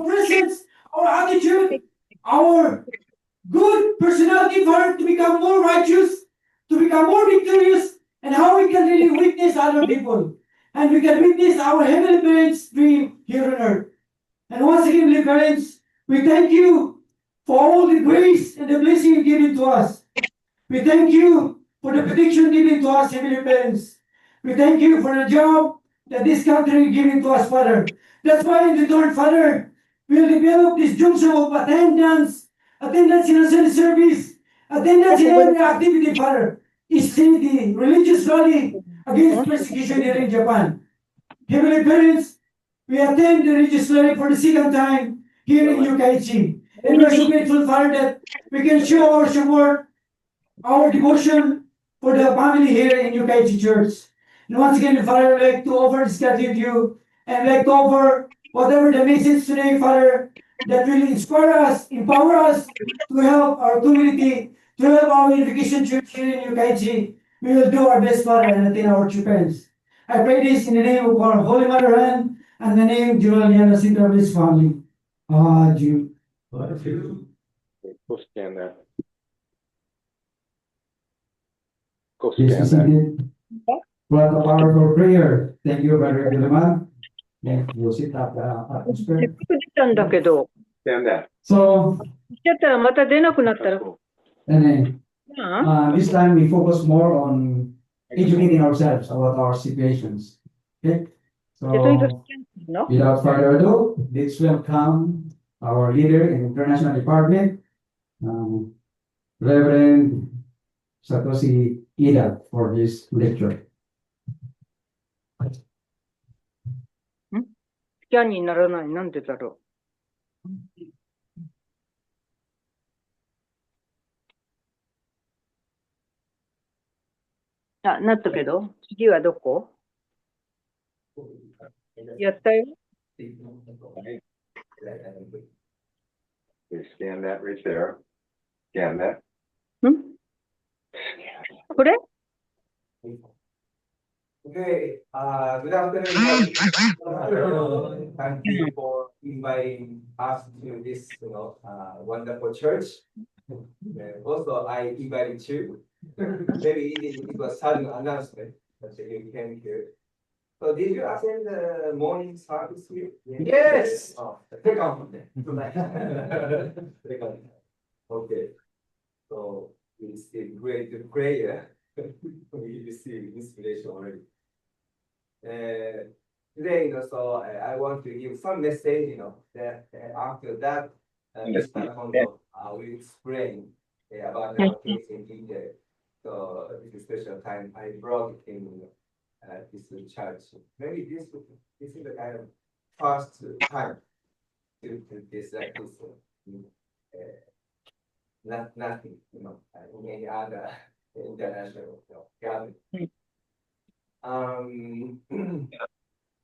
presence, our attitude, our good personality for her to become more righteous, to become more victorious, and how we can really witness other people. And we can witness our heavenly parents' dream here on earth. And once again, dear parents, we thank you for all the grace and the blessing you given to us. We thank you for the protection given to us, heavenly parents. We thank you for the job that this country given to us, Father. That's why in return, Father, we'll develop this junction of attendance in a Sunday service, attendance in every activity, Father. Is the religious rally against persecution here in Japan. Heavenly parents, we attend the religious rally for the second time here in Yokkaichi. And we're so grateful, Father, that we can show our support, our devotion for the family here in Yokkaichi Church. And once again, Father, I'd like to offer this gratitude to you and like to offer whatever the message today, Father, that will inspire us, empower us to help our community, to help our unification church here in Yokkaichi. We will do our best, Father, and attain our true parents. I pray this in the name of our Holy Mother and the name of General Yana Sintra's family. Adieu. Go scan that. Go Please be scan that. seated. For the powerful prayer. Thank you, Brother Gilman. We'll sit up atmosphere. せっかく出たんだけど、 Scan that. So, しちゃったらまた出なくなったら、 and then, なあ this time we focus more on educating ourselves about our situations. Okay? で、とにかく So, キャンセルの without further ado, let's welcome our leader in international department, Reverend Satoshi Ida, for this lecture. スキャンにならない。なんでだろう。あ、なったけど、次はどこ？やったよ。 You scan that right there. Scan that. んこれ？ Okay, good afternoon. Thank you for inviting us to this, wonderful church. And also, I invited you. Maybe it was sudden announcement that you came here. So, did you attend the morning service here? Yes. Oh, second. Second. Okay. So, it's a great prayer. We receive inspiration already. Today, so I want to give some message, that after that, Mr. Hondo will explain about our case in detail. So this is special time I brought it in this church. Maybe this is the kind of first time to this like this. Nothing, in any other international gathering.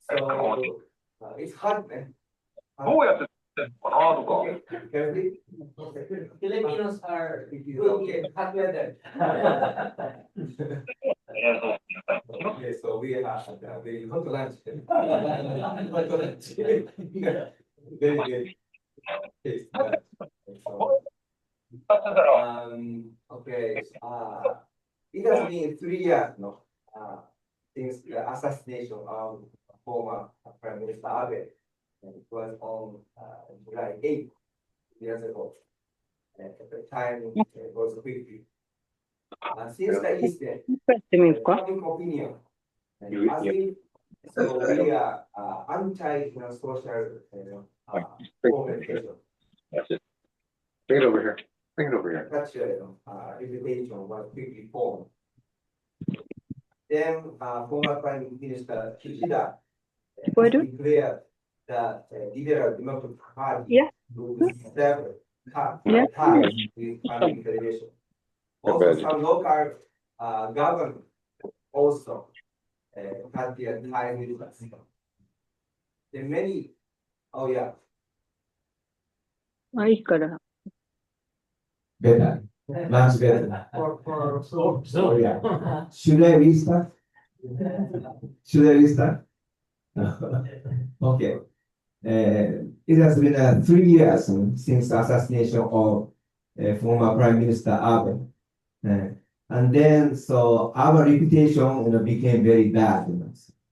So it's hard, man. どうやってかなとか。 Filipinos are good in hot weather. Okay, so we have very hot lunch. Very good. Taste that. So, okay. It has been 3 years, since the assassination of former Prime Minister Abe. And it was on July 8 years ago. And at the time, it was quickly. Since the incident, やってみるか？ public opinion, and as we, so we are anti-social orientation. That's it. Bring it over here. Bring it over here. Such reputation was quickly formed. Then former Prime Minister Kishida declared that Liberal Democratic Party Yeah. would sever ties Yeah. with Family Federation. Also, some local government also had their ties with us. Then many, oh yeah. あ、いいから。 Better. Much better. So, yeah. Should I restart? Should I restart? Okay. it has been 3 years since the assassination of former Prime Minister Abe. And then, so our reputation, became very bad,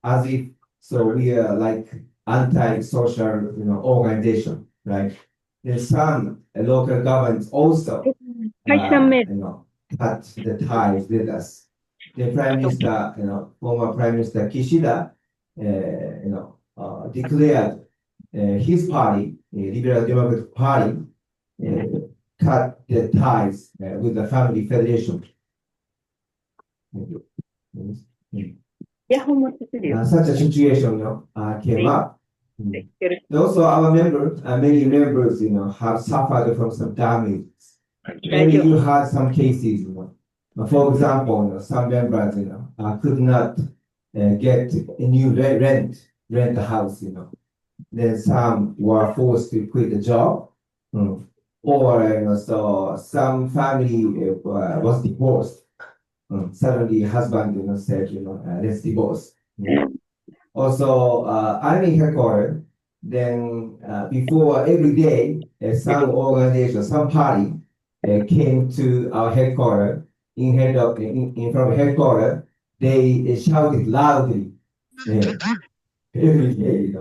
as if, so we are like anti-social, organization, right? There's some local governments also, cut the ties with us. The Prime Minister, former Prime Minister Kishida, declared his party, the Liberal Democratic Party, cut the ties with the Family Federation. Such a situation, came up. Also, our members, many members, have suffered from some damage. Maybe you had some cases, For example, some members, could not get a new rent a house, Then some were forced to quit the job, or so some family was divorced. Suddenly, husband, said, let's divorce. Also, army headquarters. Then before every day, some organization, some party came to our headquarters. In front of headquarters, they shouted loudly every day.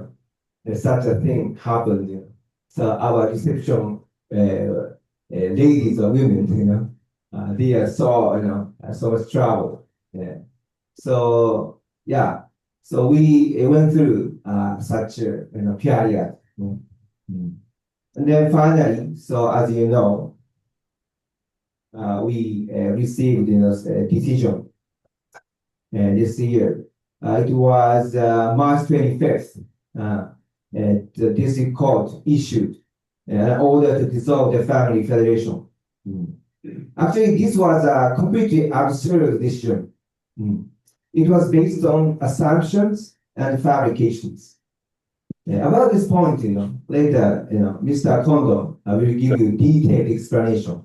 Such a thing happened. So our reception ladies or women, they saw so much trouble. So yeah, so we went through such a period. And then finally, so as you know, we received a decision this year. It was March 25th. The district court issued an order to dissolve the Family Federation. Actually, this was a completely absurd decision. It was based on assumptions and fabrications. About this point, later, Mr. Kondo will give you detailed explanation.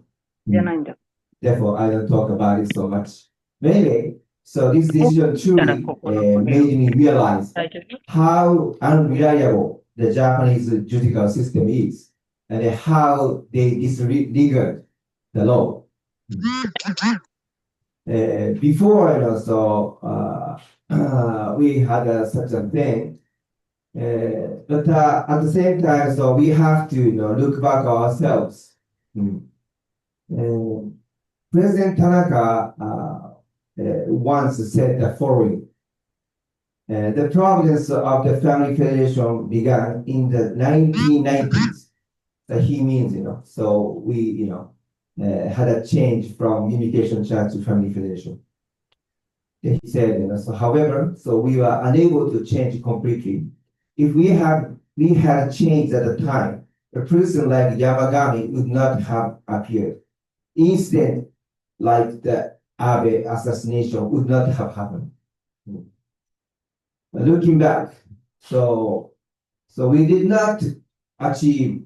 Therefore, I don't talk about it so much. Anyway, so this decision truly made me realize how unreliable the Japanese judicial system is and how they disregard the law. Before, we had such a thing, but at the same time, so we have to look back ourselves. President Tanaka once said the following. The providence of the Family Federation began in the 1990s. So he means, so we, had a change from Unification Church to Family Federation. He said, so however, so we were unable to change completely. If we had changed at the time, a person like Yamagami would not have appeared. Instead, like the Abe assassination would not have happened. Looking back, so we did not achieve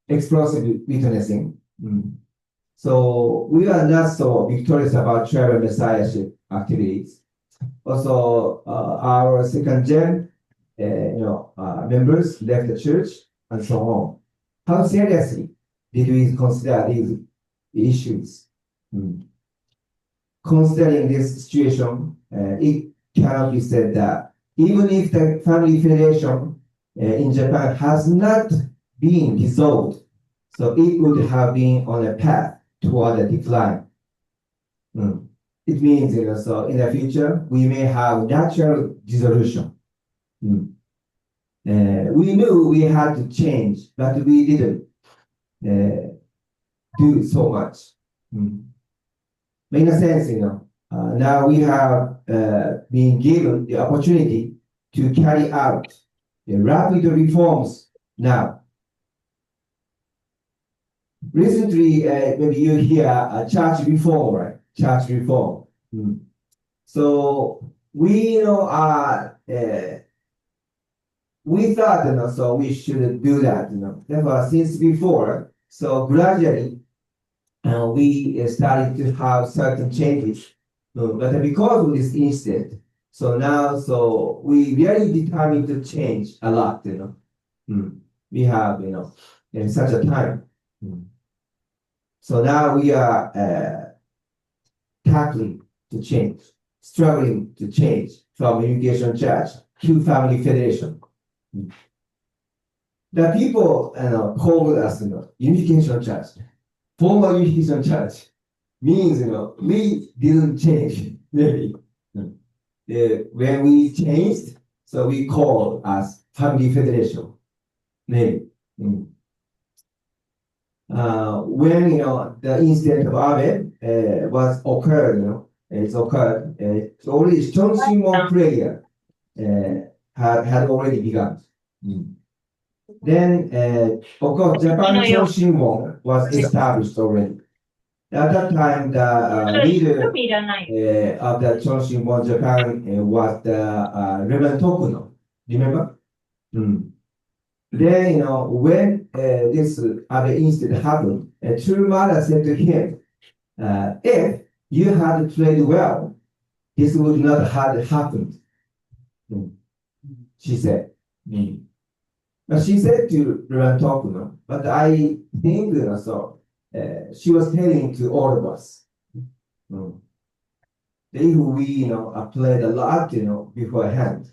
explosive witnessing. So we are not so victorious about tribal messiahship activities. Also, our second gen, members left the church and so on. How seriously did we consider these issues? Considering this situation, it cannot be said that even if the Family Federation in Japan has not been dissolved, so it would have been on a path toward a decline. It means, so in the future, we may have natural dissolution. We knew we had to change, but we didn't do so much. In a sense, now we have been given the opportunity to carry out the rapid reforms now. Recently, maybe you hear a church reform, right? Church reform. So we we thought, so we should do that, Therefore, since before, so gradually, we started to have certain changes. But because of this incident, So now, so we really determined to change a lot, you know. We have, you know, in such a time. So now we are tackling to change, struggling to change from Unification Church to Family Federation. The people, you know, called us, you know, Unification Church, former Unification Church, means, you know, we didn't change, maybe. When we changed, so we call us Family Federation, maybe. When, you know, the incident of Abe was occurred, you know, it's occurred, so already strong Shimon prayer had already begun. Then, of course, Japan Strong Shimon was established already. At that time, the leader of the Chonshin Bon Japan was the Reverend Tokuno. Remember? Then, you know, when this other incident happened, True Mother said to him, if you had played well, this would not have happened. She said. But she said to Reverend Tokuno, but I think so. She was telling to all of us. If we, you know, played a lot, you know, beforehand,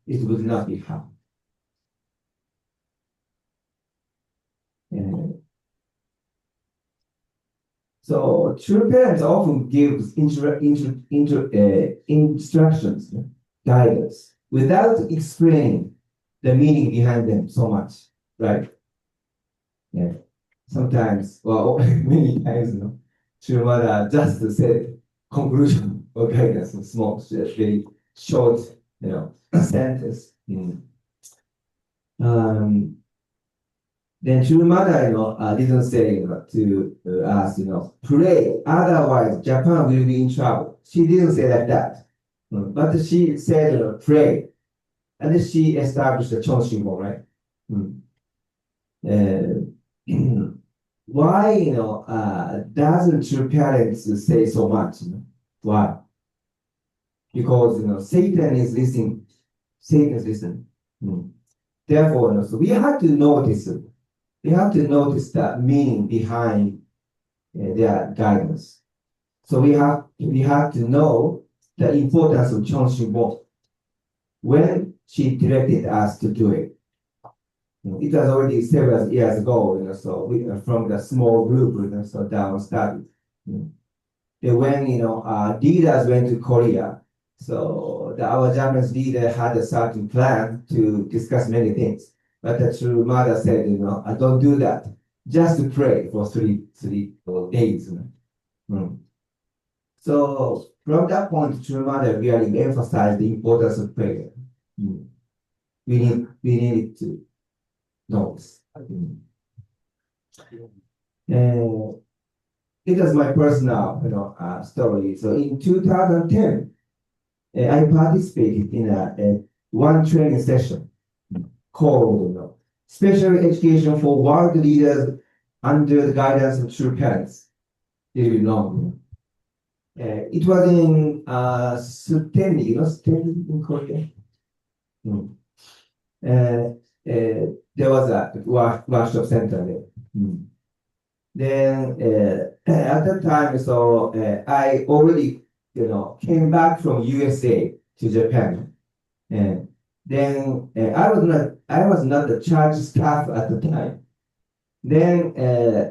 it would not be happened. So true parents often give instructions, guidance, without explaining the meaning behind them so much, right? Yeah. Sometimes, well, many times, you know, true mother just said conclusion or guidance in small, very short, you know, sentence. Then true mother, you know, didn't say, you know, to us, you know, pray, otherwise Japan will be in trouble. She didn't say like that. But she said, pray. And she established the Chonshinbo, right? Why, you know, doesn't true parents say so much? You know? Why? Because, you know, Satan is listening. Satan is listening. Therefore, you know, so we have to notice. We have to notice the meaning behind their guidance. So we have to know the importance of Chonshinbo when she directed us to do it. It was already several years ago, you know, so we from the small group, you know, so down study. When, you know, leaders went to Korea, so our Japanese leader had a certain plan to discuss many things. But the true mother said, you know, I don't do that. Just to pray for three days. You know? So from that point, true mother really emphasized the importance of prayer. We need to know this. It was my personal, you know, story. So in 2010, I participated in a one training session called, you know, Special Education for World Leaders under the guidance of true parents. Really long. It was in Sutendi, you know, Sutendi in Korea. There was a workshop center there. Then at that time, so I already, you know, came back from USA to Japan. And then I was not the church staff at the time. Then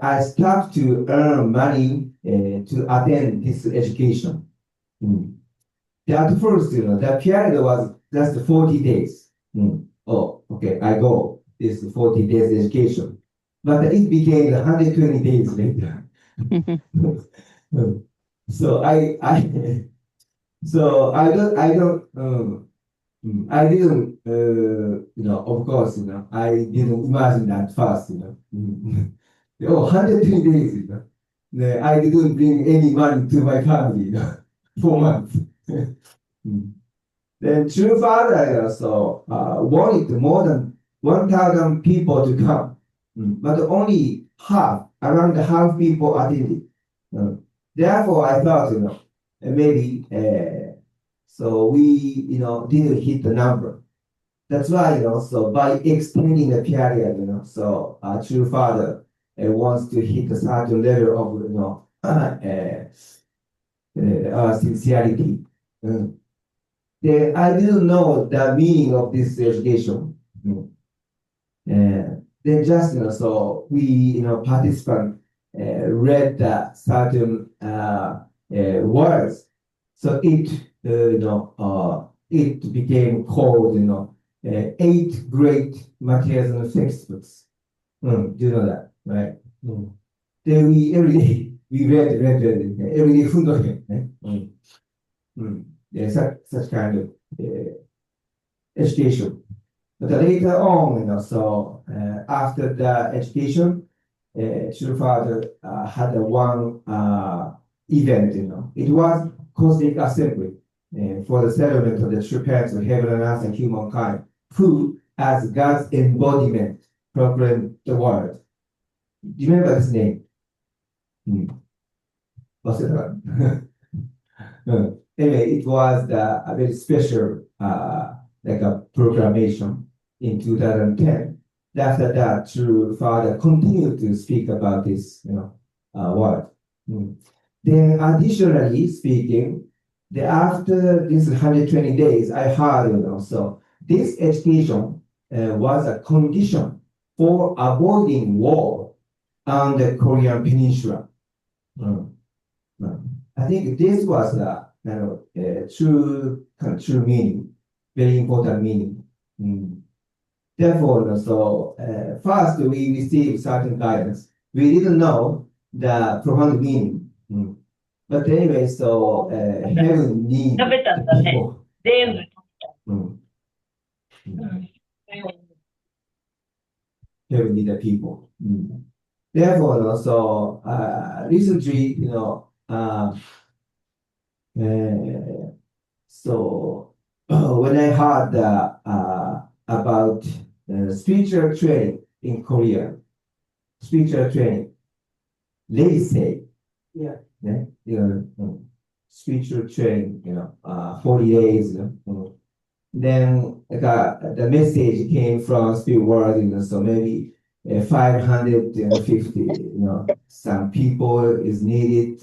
I started to earn money to attend this education. At first, you know, the period was just 40 days. Oh, okay, I go this 40 days education. But it became 120 days later. So I didn't, you know, of course, you know, I didn't imagine that fast, you know. 120 days, you know. I didn't bring any money to my family, you know, 4 months. Then true father also wanted more than 1,000 people to come, but only around half people attended. Therefore, I thought, you know, maybe So we, didn't hit the number. That's why, so by extending the period, so true father wants to hit a certain level of, sincerity. Then I didn't know the meaning of this education. Then just, so we, participant read certain words. So it became called, 8 great materials and textbooks. Do you know that, right? Then we every day we read every day food. Yeah, such kind of education. But later on, so after the education, True Father had one event. It was cosmic assembly for the settlement of the true parents of heaven and earth and humankind, who, as God's embodiment, proclaimed the word. Do you remember his name? What's it called? Anyway, it was a very special, like a proclamation in 2010. After that, True Father continued to speak about this, word. Then, additionally speaking, after this 120 days, I heard, so this education was a condition for avoiding war on the Korean Peninsula. I think this was a true meaning, very important meaning. Therefore, so first we received certain guidance. We didn't know the profound meaning. But anyway, so heaven needs people. 全部。 Heaven need the people. Therefore, so recently, so when I heard about spiritual training in Korea, spiritual training, they say, spiritual training, 40 days. Then the message came from spirit world, so maybe 550, some people is needed,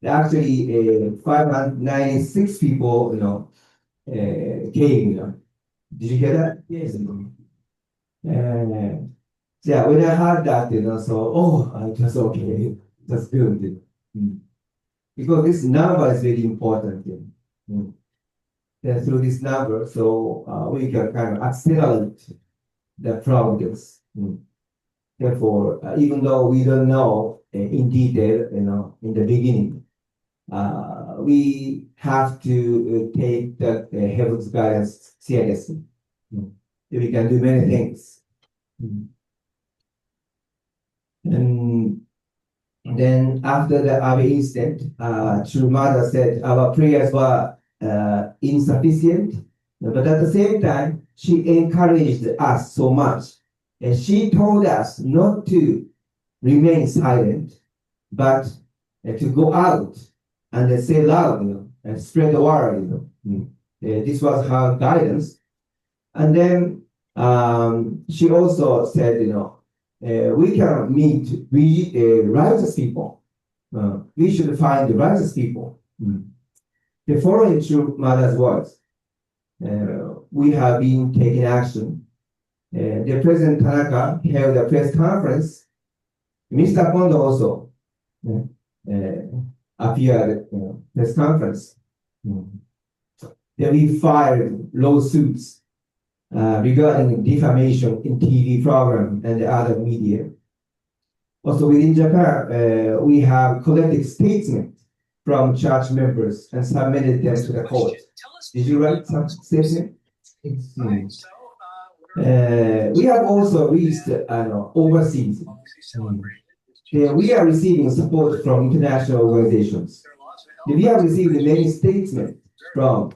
Actually, 596 people, came, Did you hear that? Yes. Yeah, when I heard that, so, I just, okay, that's good. Because this number is very important. And through this number, so we can kind of accelerate the progress. Therefore, even though we don't know in detail, in the beginning, we have to take the heaven's guidance seriously. We can do many things. And then after the Abe incident, True Mother said our prayers were insufficient, but at the same time, she encouraged us so much. And she told us not to remain silent, but to go out and say loud, and spread the word. This was her guidance. And then she also said, we can meet righteous people. We should find the righteous people. The following True Mother's words, we have been taking action. The President Tanaka held a press conference. Mr. Kondo also appeared at press conference. Then we filed lawsuits regarding defamation in TV program and other media. Also within Japan, we have collected statements from church members and submitted them to the court. Did you write some statement? We have also reached overseas. We are receiving support from international organizations. We have received many statements from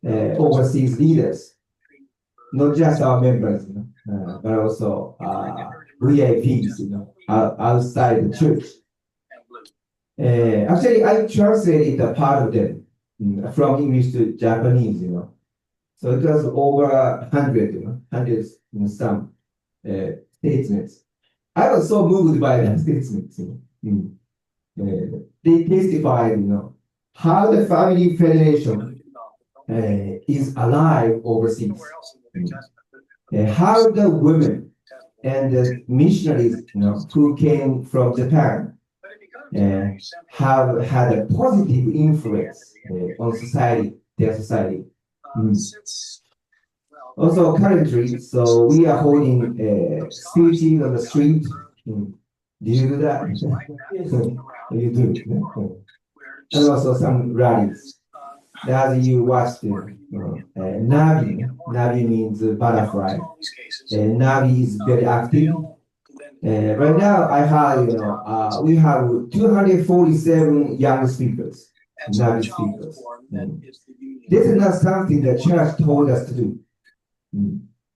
overseas leaders, not just our members, but also VIPs, outside the church. Actually, I translated a part of them from English to Japanese, So it was over 100, hundreds in some statements. I was so moved by that statements. They testified, how the family federation is alive overseas. How the women and the missionaries, who came from Japan, have had a positive influence on society, their society. Also, currently, so we are holding speeches on the street. Do you do that? You do. And also some rallies. As you watched, Navi. Navi means butterfly. Navi is very active. Right now, I have, we have 247 young speakers, Navi speakers. This is not something the church told us to do.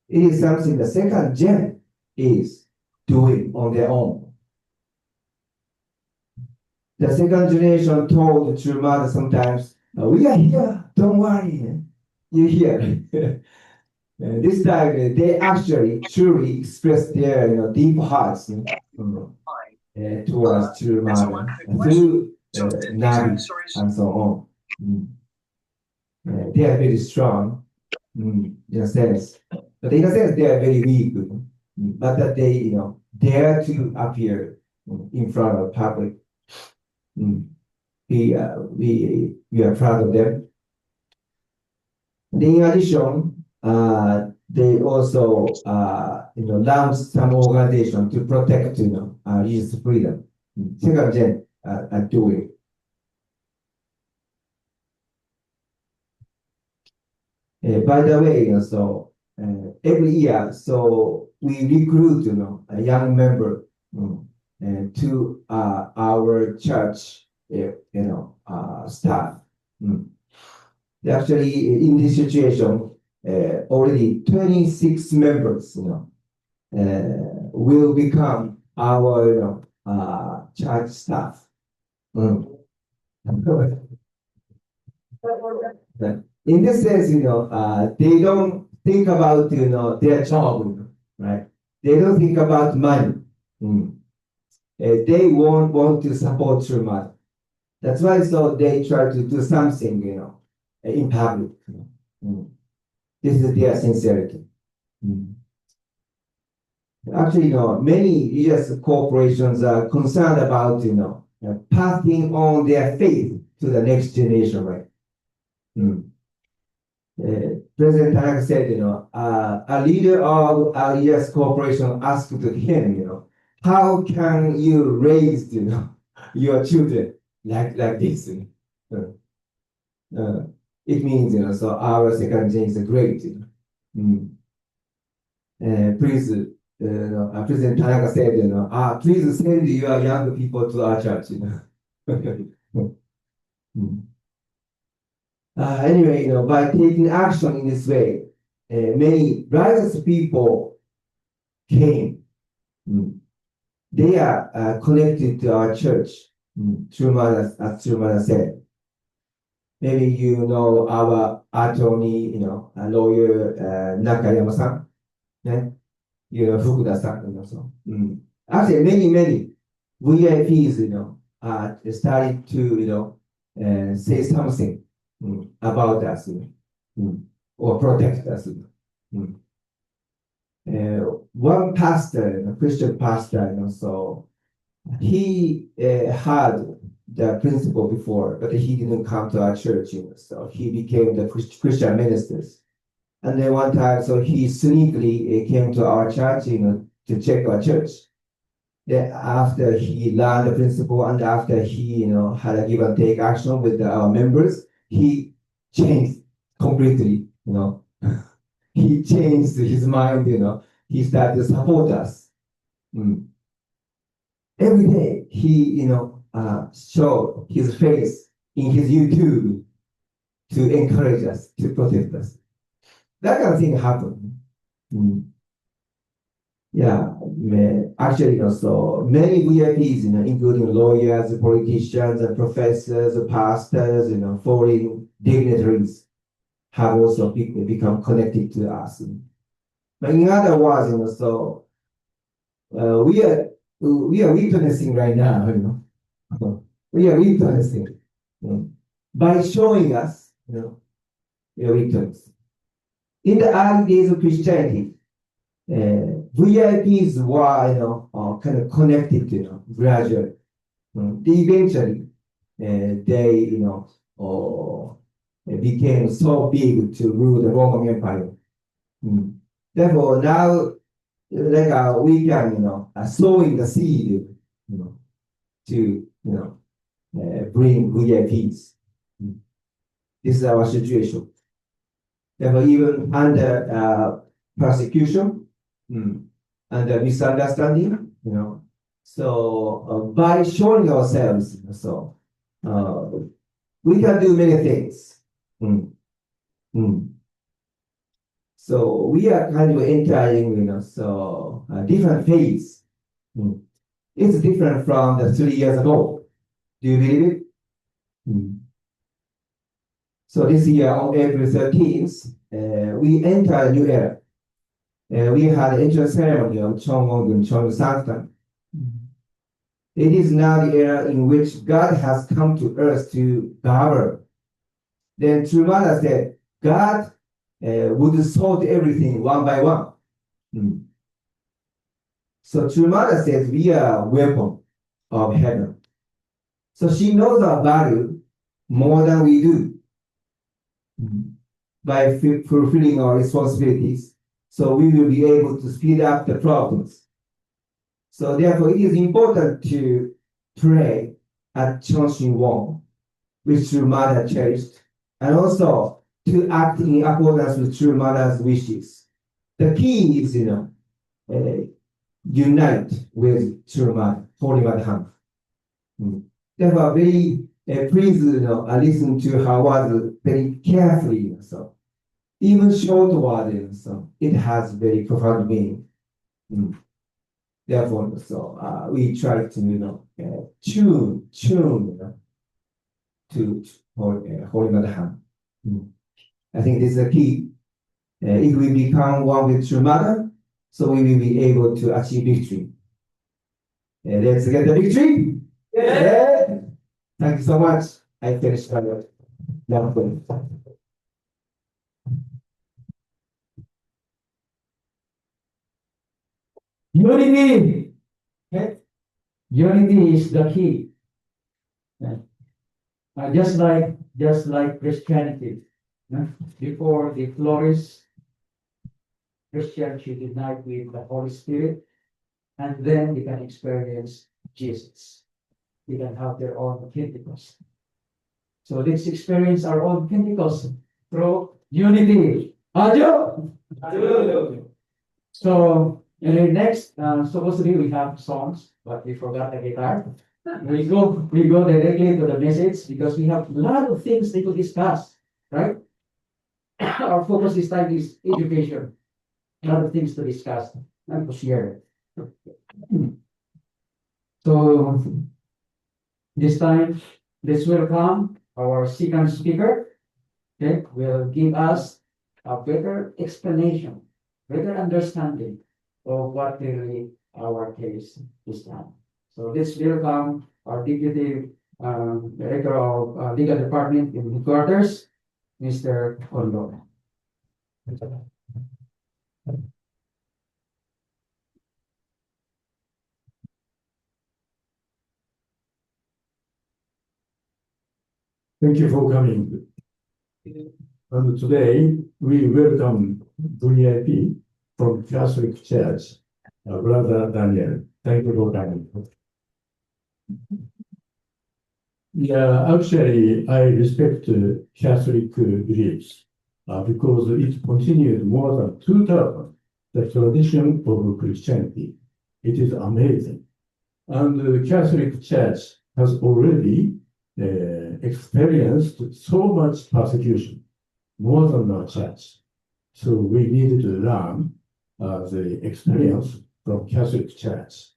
It is something the second gen is doing on their own. The second generation told true mother sometimes, we are here, don't worry, you're here. This time they actually truly express their deep hearts towards true mother through Navi and so on. They are very strong in a sense, but in a sense they are very weak. But that they dare to appear in front of public. We are proud of them. In addition, they also launched some organization to protect religious freedom. Second gen are doing. By the way, so every year, so we recruit a young member to our church staff. Actually, in this situation, already 26 members will become our church staff. In this sense, they don't think about their job, right? They don't think about money. They won't want to support true mother. That's why so they try to do something, in public. This is their sincerity. Actually, many religious corporations are concerned about, passing on their faith to the next generation, right? President Tanaka said, a leader of a religious corporation asked him, how can you raise, your children like this? It means, so our second gen is great. Please, President Tanaka said, please send your young people to our church. Anyway, by taking action in this way, many righteous people came. They are connected to our church, as True Mother said. Maybe you know our attorney, a lawyer, Nakayama-san, Fukuda-san, so. Actually, many VIPs, started to, say something about us, or protect us. One pastor, a Christian pastor, so he had the principle before, but he didn't come to our church, so he became the Christian ministers. And then one time, so he sneakily came to our church, to check our church. Then after he learned the principle and after he, had a give and take action with our members, he changed completely, He changed his mind, He started to support us. Every day, he, showed his face in his YouTube to encourage us, to protect us. That kind of thing happened. Yeah, Actually, so many VIPs, including lawyers, politicians, professors, pastors, foreign dignitaries, have also become connected to us. But in other words, so we are witnessing right now, we are witnessing by showing us, we are witnessing. In the early days of Christianity, VIPs were, kind of connected, gradually. Eventually, they, became so big to rule the Roman Empire. Therefore, now, like we can, sowing the seed, to, bring VIPs. This is our situation. Therefore, even under persecution, under misunderstanding, so by showing ourselves, so we can do many things. So we are kind of entering, so a different phase. It's different from the 3 years ago. Do you believe it? So this year on April 13th, we enter a new era. We had an entrance ceremony of Chong Sanctum. It is now the era in which God has come to earth to govern. Then Trumana said, God would sort everything one by one. So Trumana says we are a weapon of heaven. So she knows our value more than we do. By fulfilling our responsibilities, so we will be able to speed up the problems. So therefore, it is important to pray at Chonshin Won, which True Mother cherished, and also to act in accordance with True Mother's wishes. The key is, unite with True Mother, Holy Mother Han. Therefore, very please, listen to her words very carefully. So, even short words, so it has very profound meaning. Therefore, so we try to, tune, to Holy Mother Han. I think this is the key. If we become one with True Mother, so we will be able to achieve victory. Let's get the victory. Yeah. Thank you so much. I finished my work. Unity. Okay? Unity is the key. Just like Christianity. Before they flourish, Christians should unite with the Holy Spirit, and then they can experience Jesus. They can have their own Pentecost. So let's experience our own Pentecost through unity. Ajo! So next, supposedly we have songs, but we forgot the guitar. We go directly to the message because we have a lot of things to discuss, right? Our focus this time is education. A lot of things to discuss and to share. So this time, let's welcome our second speaker. Okay, will give us a better explanation, better understanding of what really our case is now. So let's welcome our Deputy Director of Legal Department in Headquarters, Mr. Kondo. Thank you for coming. And today we welcome VIP from Catholic Church, Brother Daniel. Thank you for coming. Yeah, actually, I respect Catholic beliefs because it continued more than 2,000 the tradition of Christianity. It is amazing. And the Catholic Church has already experienced so much persecution, more than our church. So we needed to learn the experience from Catholic Church.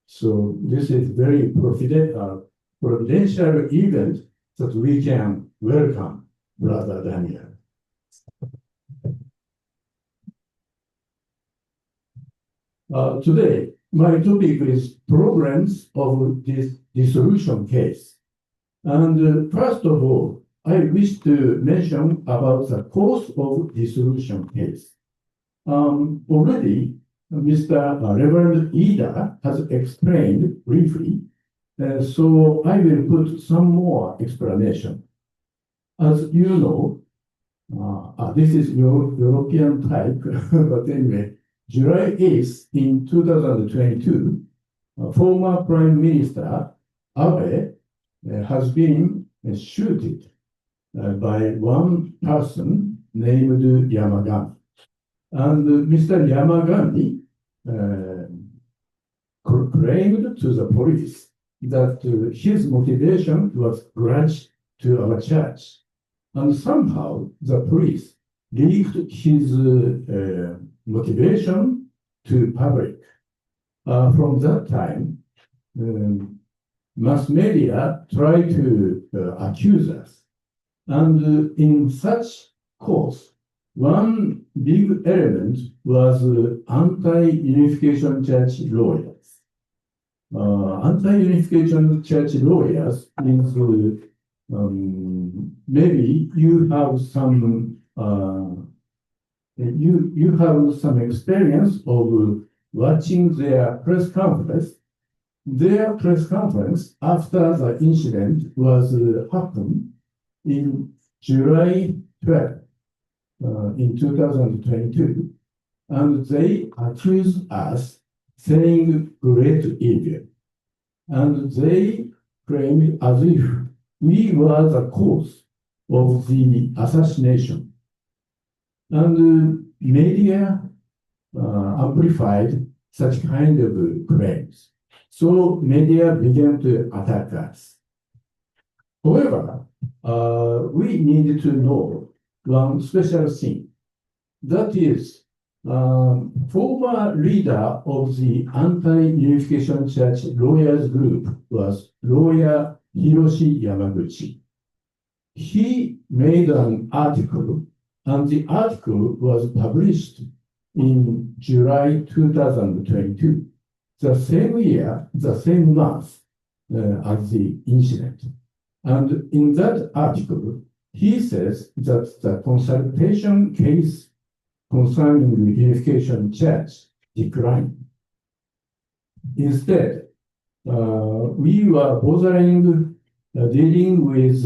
So this is very providential event that we can welcome Brother Daniel. Today, my topic is problems of this dissolution case. And first of all, I wish to mention about the cause of dissolution case. Already, Mr. Reverend Ida has explained briefly, so I will put some more explanation. As you know, this is European type, but anyway, July 8th in 2022, former Prime Minister Abe has been shot by one person named Yamagami. And Mr. Yamagami claimed to the police that his motivation was grudge to our church. And somehow the police leaked his motivation to public. From that time, mass media tried to accuse us. And in such cause, one big element was anti-unification church lawyers. Anti-unification church lawyers means maybe you have some you have some experience of watching their press conference. Their press conference after the incident was happened in July 12th in 2022, and they accused us saying great evil, and they claimed as if we were the cause of the assassination. And media amplified such kind of claims. So media began to attack us. However, we need to know one special thing. That is, former leader of the anti-unification church lawyers group was lawyer Hiroshi Yamaguchi. He made an article, and the article was published in July 2022, the same year, the same month as the incident. And in that article, he says that the consultation case concerning the unification church declined. Instead, we were bothering dealing with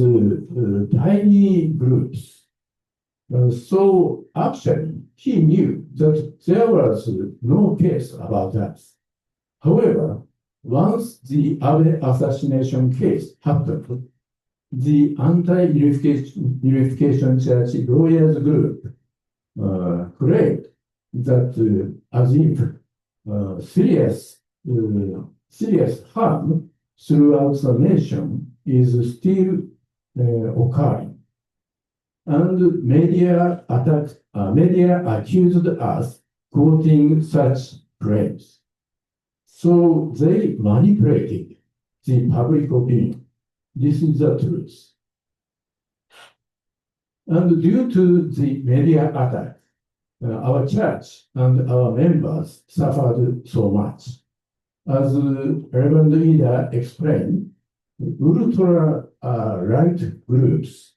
tiny groups. So actually, he knew that there was no case about us. However, once the Abe assassination case happened, the anti-unification church lawyers group claimed that as if serious harm throughout the nation is still occurring. And media accused us quoting such claims. So they manipulated the public opinion. This is the truth. And due to the media attack, our church and our members suffered so much. As Reverend Ida explained, ultra-right groups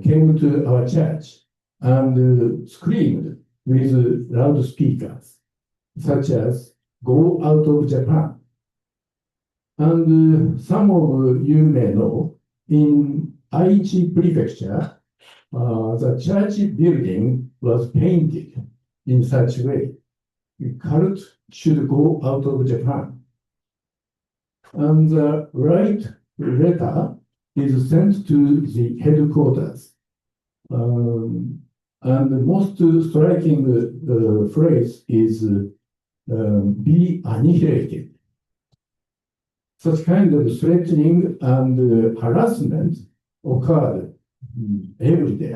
came to our church and screamed with loudspeakers, such as "Go out of Japan." And some of you may know, in Aichi Prefecture, the church building was painted in such a way. The cult should go out of Japan. And the right letter is sent to the headquarters. And the most striking phrase is be annihilated. Such kind of threatening and harassment occurred every day.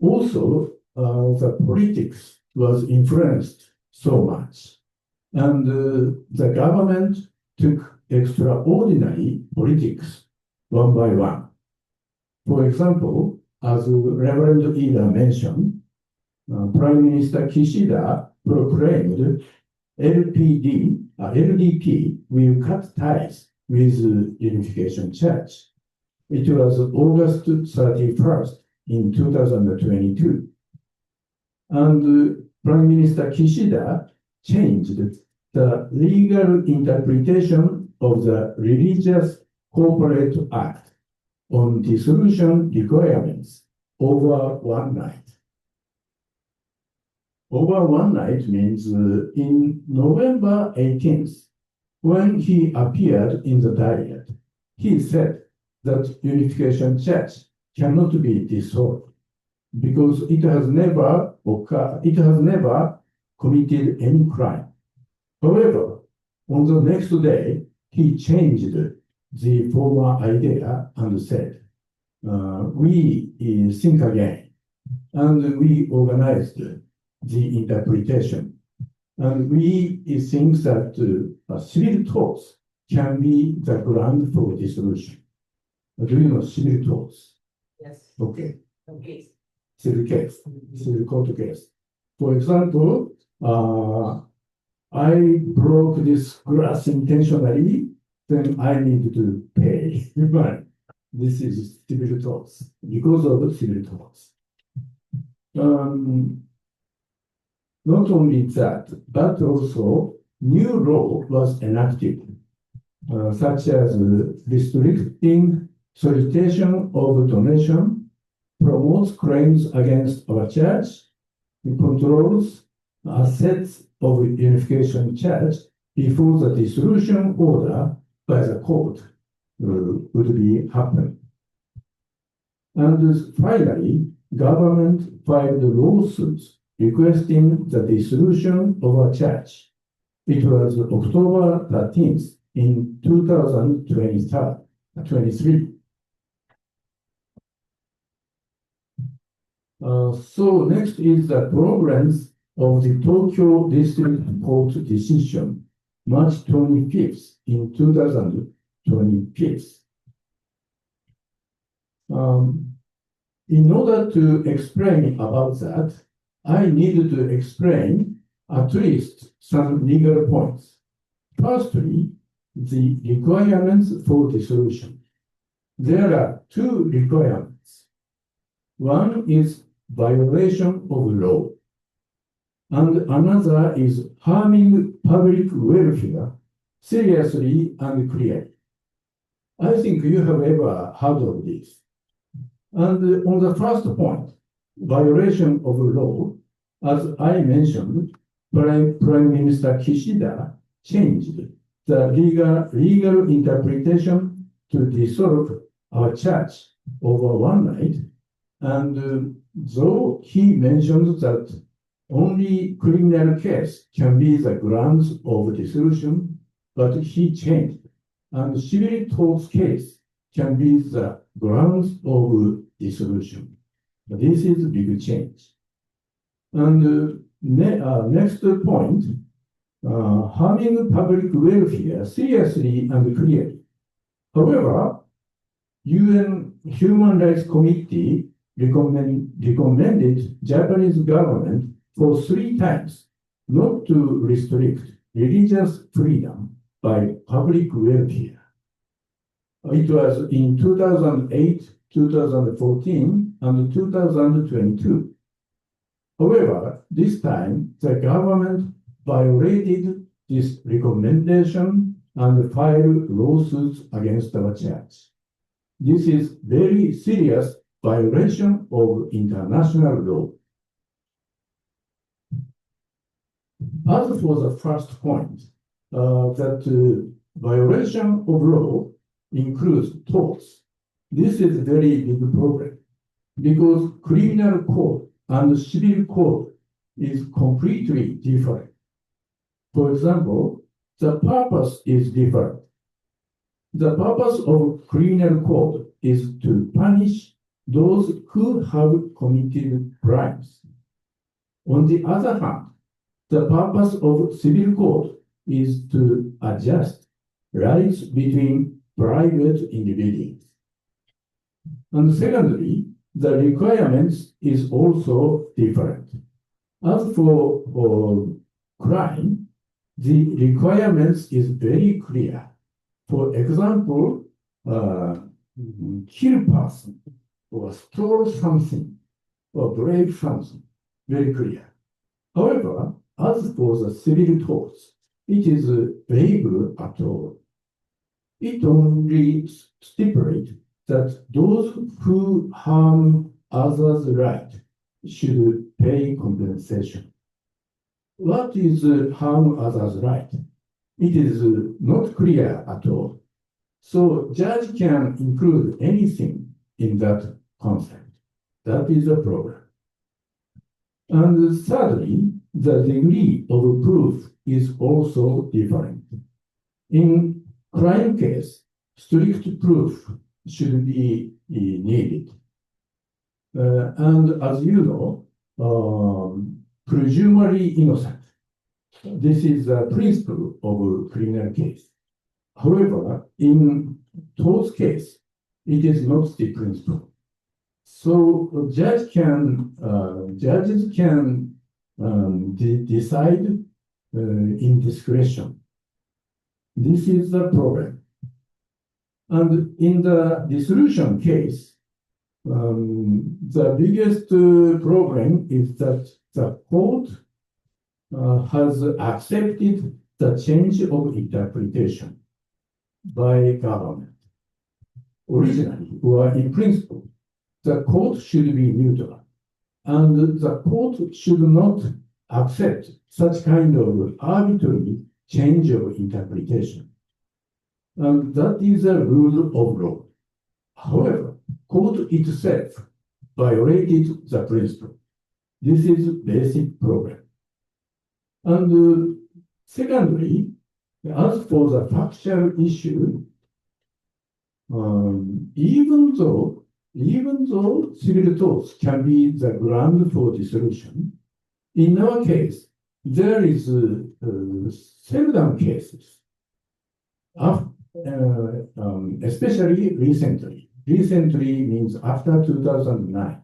Also, the politics was influenced so much. And the government took extraordinary politics one by one. For example, as Reverend Ida mentioned, Prime Minister Kishida proclaimed LDP will cut ties with Unification Church. It was August 31st in 2022. And Prime Minister Kishida changed the legal interpretation of the Religious Corporate Act on dissolution requirements over one night. Over one night means in November 18th, when he appeared in the diet, he said that Unification Church cannot be dissolved because it has never committed any crime. However, on the next day, he changed the former idea and said, we think again, and we organized the interpretation. And we think that civil torts can be the ground for dissolution. Do you know civil torts? Yes. Okay. Okay. Civil case, civil court case. For example, I broke this glass intentionally, then I need to pay. But this is civil torts because of the civil torts. Not only that, but also new law was enacted, such as restricting solicitation of donation, promotes claims against our church, controls assets of Unification Church before the dissolution order by the court would be happening. And finally, government filed lawsuits requesting the dissolution of our church. It was October 13th in 2023. So next is the progress of the Tokyo District Court decision, March 25th in 2025. In order to explain about that, I needed to explain at least some legal points. Firstly, the requirements for dissolution. There are two requirements. One is violation of law, and another is harming public welfare seriously and clearly. I think you have ever heard of this. And on the first point, violation of law, as I mentioned, Prime Minister Kishida changed the legal interpretation to dissolve our church over one night. And though he mentioned that only criminal case can be the grounds of dissolution, but he changed, and civil torts case can be the grounds of dissolution. This is a big change. And next point, harming public welfare seriously and clearly. However, UN Human Rights Committee recommended Japanese government for 3 times not to restrict religious freedom by public welfare. It was in 2008, 2014, and 2022. However, this time, the government violated this recommendation and filed lawsuits against our church. This is very serious violation of international law. As for the first point, that violation of law includes torts. This is a very big problem because criminal code and civil code is completely different. For example, the purpose is different. The purpose of criminal code is to punish those who have committed crimes. On the other hand, the purpose of civil code is to adjust rights between private individuals. And secondly, the requirements is also different. As for crime, the requirements is very clear. For example, kill person or steal something or break something, very clear. However, as for the civil torts, it is vague at all. It only stipulates that those who harm others' right should pay compensation. What is harm others' right? It is not clear at all. So judge can include anything in that concept. That is a problem. And thirdly, the degree of proof is also different. In crime case, strict proof should be needed. And as you know, presumably innocent. This is a principle of criminal case. However, in tort case, it is not the principle. So judges can decide in discretion. This is the problem. And in the dissolution case, the biggest problem is that the court has accepted the change of interpretation by government. Originally, or in principle, the court should be neutral, and the court should not accept such kind of arbitrary change of interpretation. And that is a rule of law. However, court itself violated the principle. This is basic problem. And secondly, as for the factual issue, even though civil torts can be the ground for dissolution, in our case, there is seldom cases, especially recently. Recently means after 2009.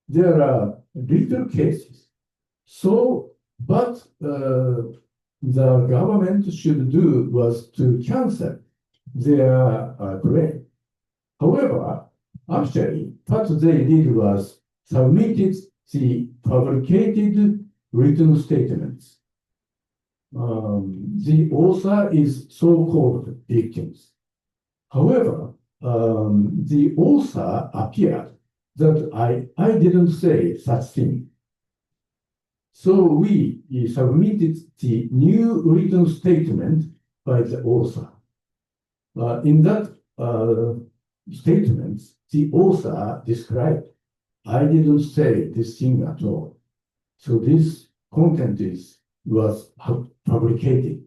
There are little cases. So, but the government should do was to cancel their claim. However, actually, what they did was submitted the fabricated written statements. The author is so-called victims. However, the author appeared that I didn't say such thing. So we submitted the new written statement by the author. In that statement, the author described, I didn't say this thing at all. So this content was fabricated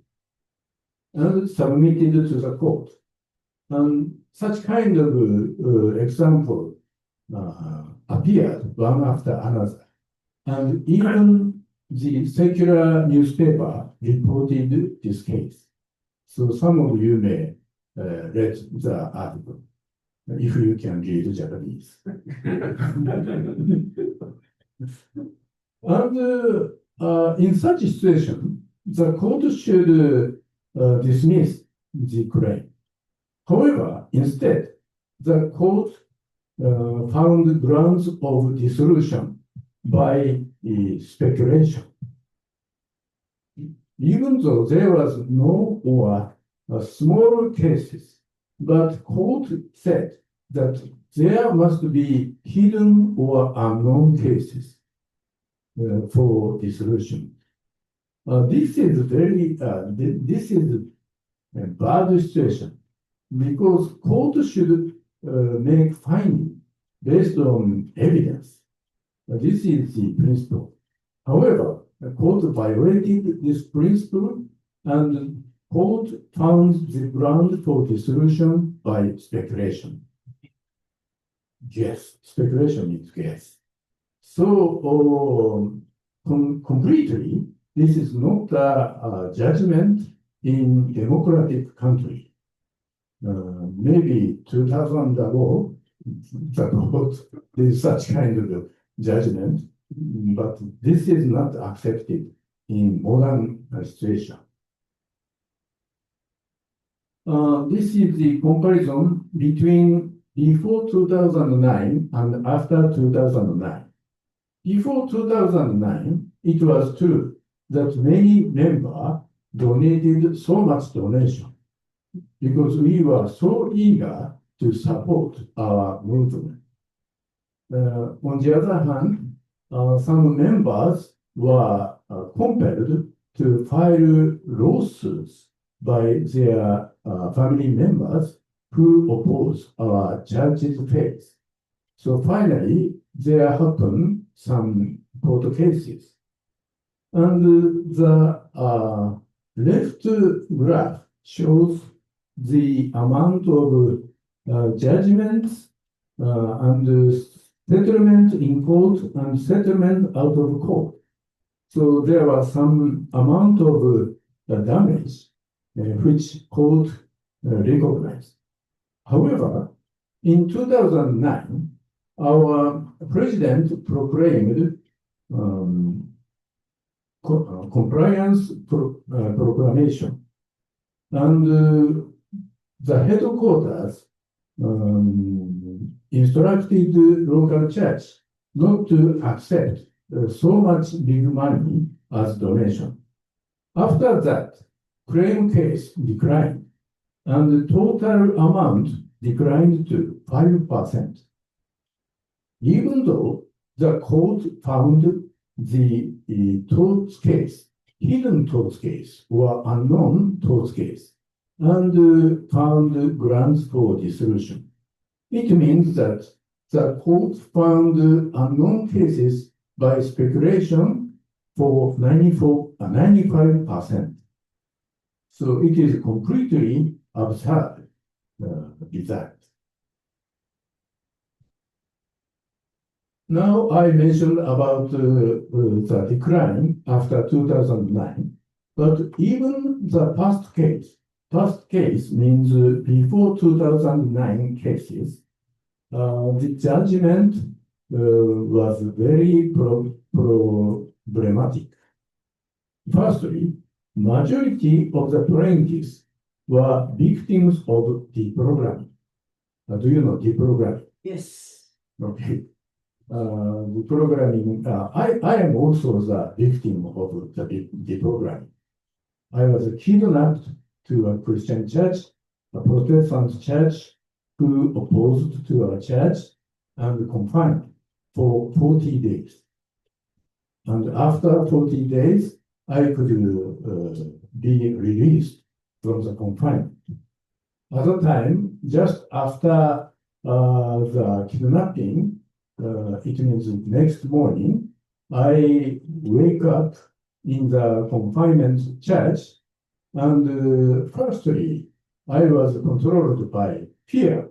and submitted to the court. And such kind of example appeared one after another. And even the secular newspaper reported this case. So some of you may read the article, if you can read Japanese. And in such a situation, the court should dismiss the claim. However, instead, the court found grounds of dissolution by speculation. Even though there was no or small cases, but court said that there must be hidden or unknown cases for dissolution. This is this is a bad situation because court should make finding based on evidence. This is the principle. However, the court violated this principle and court found the ground for dissolution by speculation. Guess. Speculation means guess. So completely, this is not a judgment in democratic country. Maybe 2000 ago, there is such kind of judgment, but this is not accepted in modern situation. This is the comparison between before 2009 and after 2009. Before 2009, it was true that many members donated so much donation because we were so eager to support our movement. On the other hand, some members were compelled to file lawsuits by their family members who oppose our church's faith. So finally, there happened some court cases. And the left graph shows the amount of judgments and settlement in court and settlement out of court. So there was some amount of damage which court recognized. However, in 2009, our president proclaimed compliance proclamation, and the headquarters instructed the local church not to accept so much big money as donation. After that, claim case declined, and the total amount declined to 5%. Even though the court found the tort case, hidden tort case or unknown tort case, and found grounds for dissolution. It means that the court found unknown cases by speculation for 95%. So it is completely absurd result. Now I mentioned about the decline after 2009, but even the past case means before 2009 cases, the judgment was very problematic. Firstly, majority of the plaintiffs were victims of deprogramming. Do you know deprogramming? Yes. Okay. Deprogramming, I am also the victim of the deprogramming. I was kidnapped to a Christian church, a Protestant church, who opposed to our church and confined for 40 days. And after 40 days, I could be released from the confinement. At the time, just after the kidnapping, it means next morning, I wake up in the confinement church, and firstly, I was controlled by fear.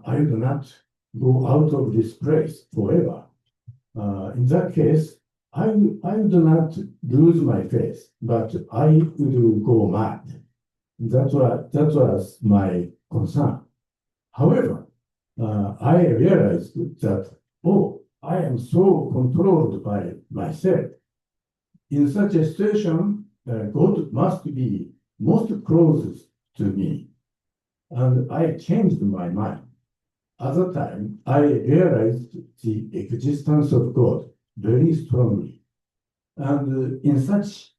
I do not go out of this place forever. In that case, I do not lose my faith, but I would go mad. That was my concern. However, I realized that, I am so controlled by myself. In such a situation, God must be most close to me. And I changed my mind. At the time, I realized the existence of God very strongly. And in such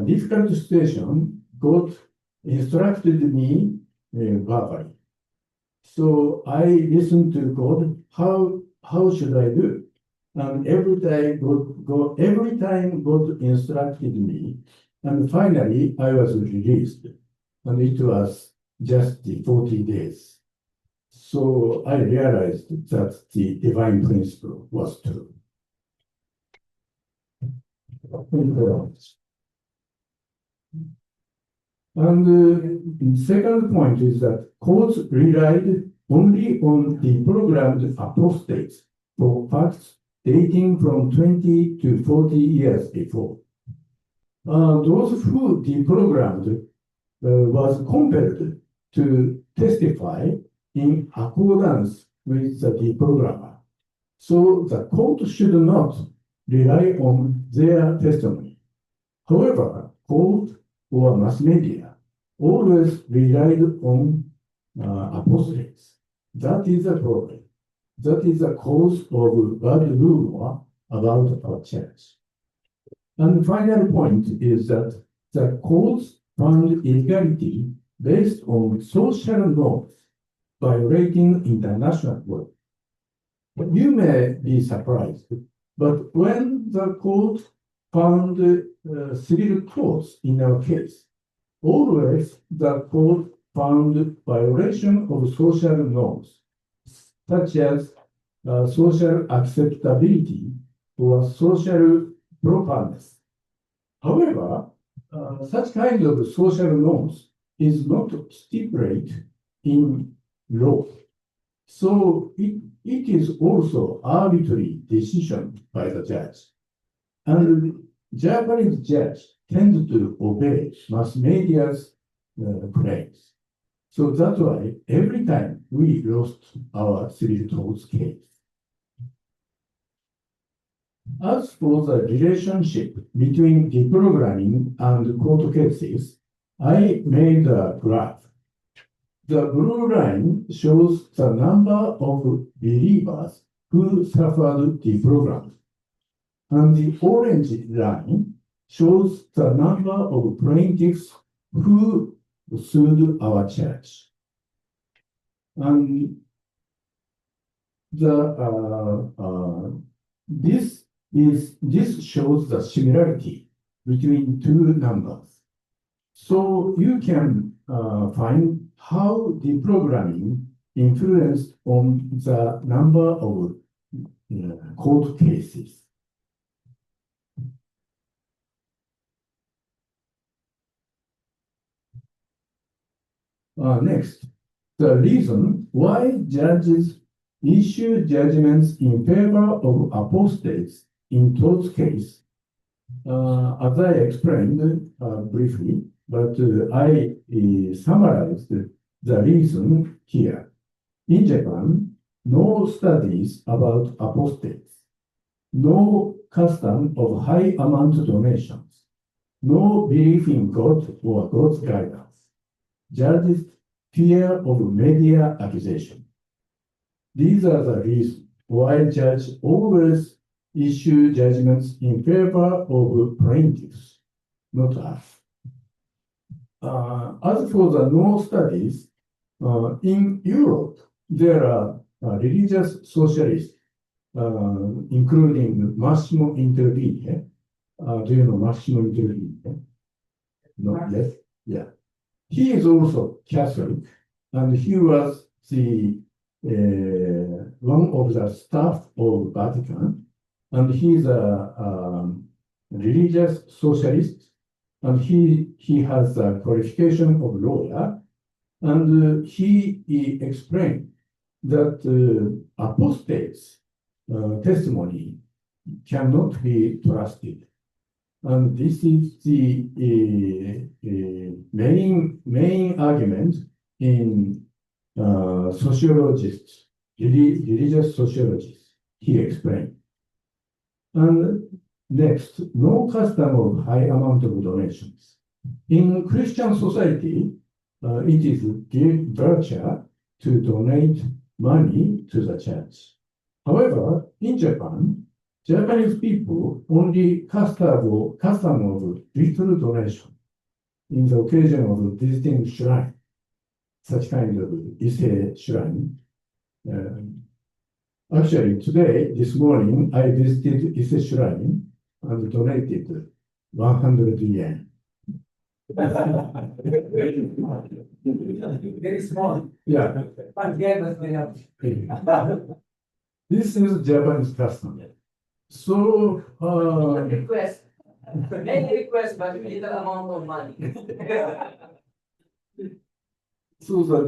difficult situation, God instructed me verbally. So I listened to God, how should I do? And every time God instructed me, and finally I was released. And it was just the 40 days. So I realized that the divine principle was true. And the second point is that courts relied only on the programmed apostates for facts dating from 20 to 40 years before. Those who deprogrammed was compelled to testify in accordance with the deprogrammer. So the court should not rely on their testimony. However, court or mass media always relied on apostates. That is a problem. That is the cause of bad rumor about our church. And the final point is that the courts found illegality based on social norms, violating international law. You may be surprised, but when the court found civil clause in our case, always the court found violation of social norms, such as social acceptability or social properness. However, such kind of social norms is not stipulated in law. So it is also arbitrary decision by the judge. And Japanese judge tend to obey mass media's claims. So that's why every time we lost our civil tort case. As for the relationship between deprogramming and court cases, I made a graph. The blue line shows the number of believers who suffered deprogramming, and the orange line shows the number of plaintiffs who sued our church. And this shows the similarity between two numbers. So you can find how deprogramming influenced on the number of court cases. Next, the reason why judges issue judgments in favor of apostates in tort case, as I explained briefly, but I summarized the reason here. In Japan, no studies about apostates, no custom of high amount donations, no belief in God or God's guidance. Judges fear of media accusation. These are the reasons why judges always issue judgments in favor of plaintiffs, not us. As for the no studies, in Europe, there are religious socialists, including Massimo Intervine. Do you know Massimo Intervine? No, yes? Yeah. He is also Catholic, and he was the one of the staff of Vatican, and he is a religious socialist, and he has a qualification of lawyer, and he explained that apostates' testimony cannot be trusted. And this is the main argument in sociologists, religious sociologists, he explained. And next, no custom of high amount of donations. In Christian society, it is virtue to donate money to the church. However, in Japan, Japanese people only custom of little donation in the occasion of visiting shrine, such kind of Ise shrine. Actually, this morning, I visited Ise shrine and donated 100 yen. Very small. Yeah. But yeah, that's very happy. This is Japanese custom. So, Request. Many requests, but little amount of money. so the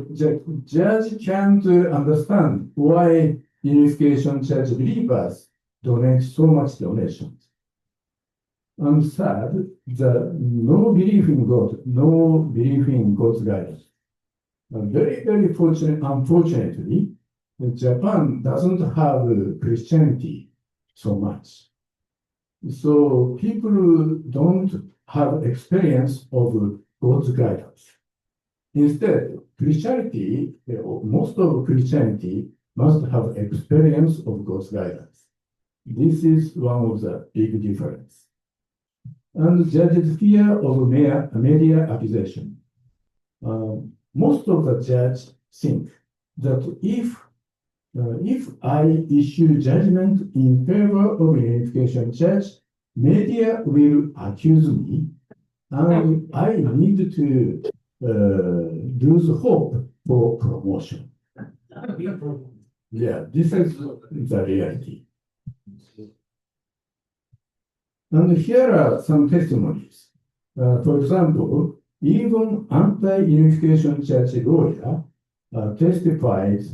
judge can't understand why unification church believers donate so much donations. And third, the no belief in God, no belief in God's guidance. Very, very unfortunately, Japan doesn't have Christianity so much. So people don't have experience of God's guidance. Instead, Christianity, most of Christianity must have experience of God's guidance. This is one of the big difference. And judges fear of media accusation. Most of the judges think that if I issue judgment in favor of unification church, media will accuse me, and I need to lose hope for promotion. Yeah, this is the reality. And here are some testimonies. For example, even anti-unification church lawyer testified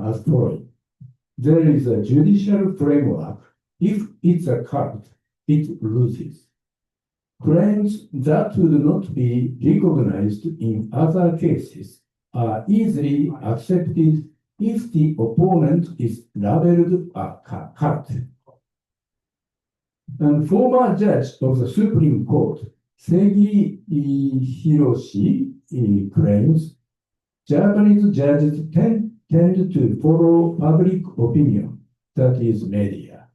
as following. There is a judicial framework. If it's a cult, it loses. Claims that would not be recognized in other cases are easily accepted if the opponent is labeled a cult. And former judge of the Supreme Court, Segi Hiroshi, claims Japanese judges tend to follow public opinion, that is media.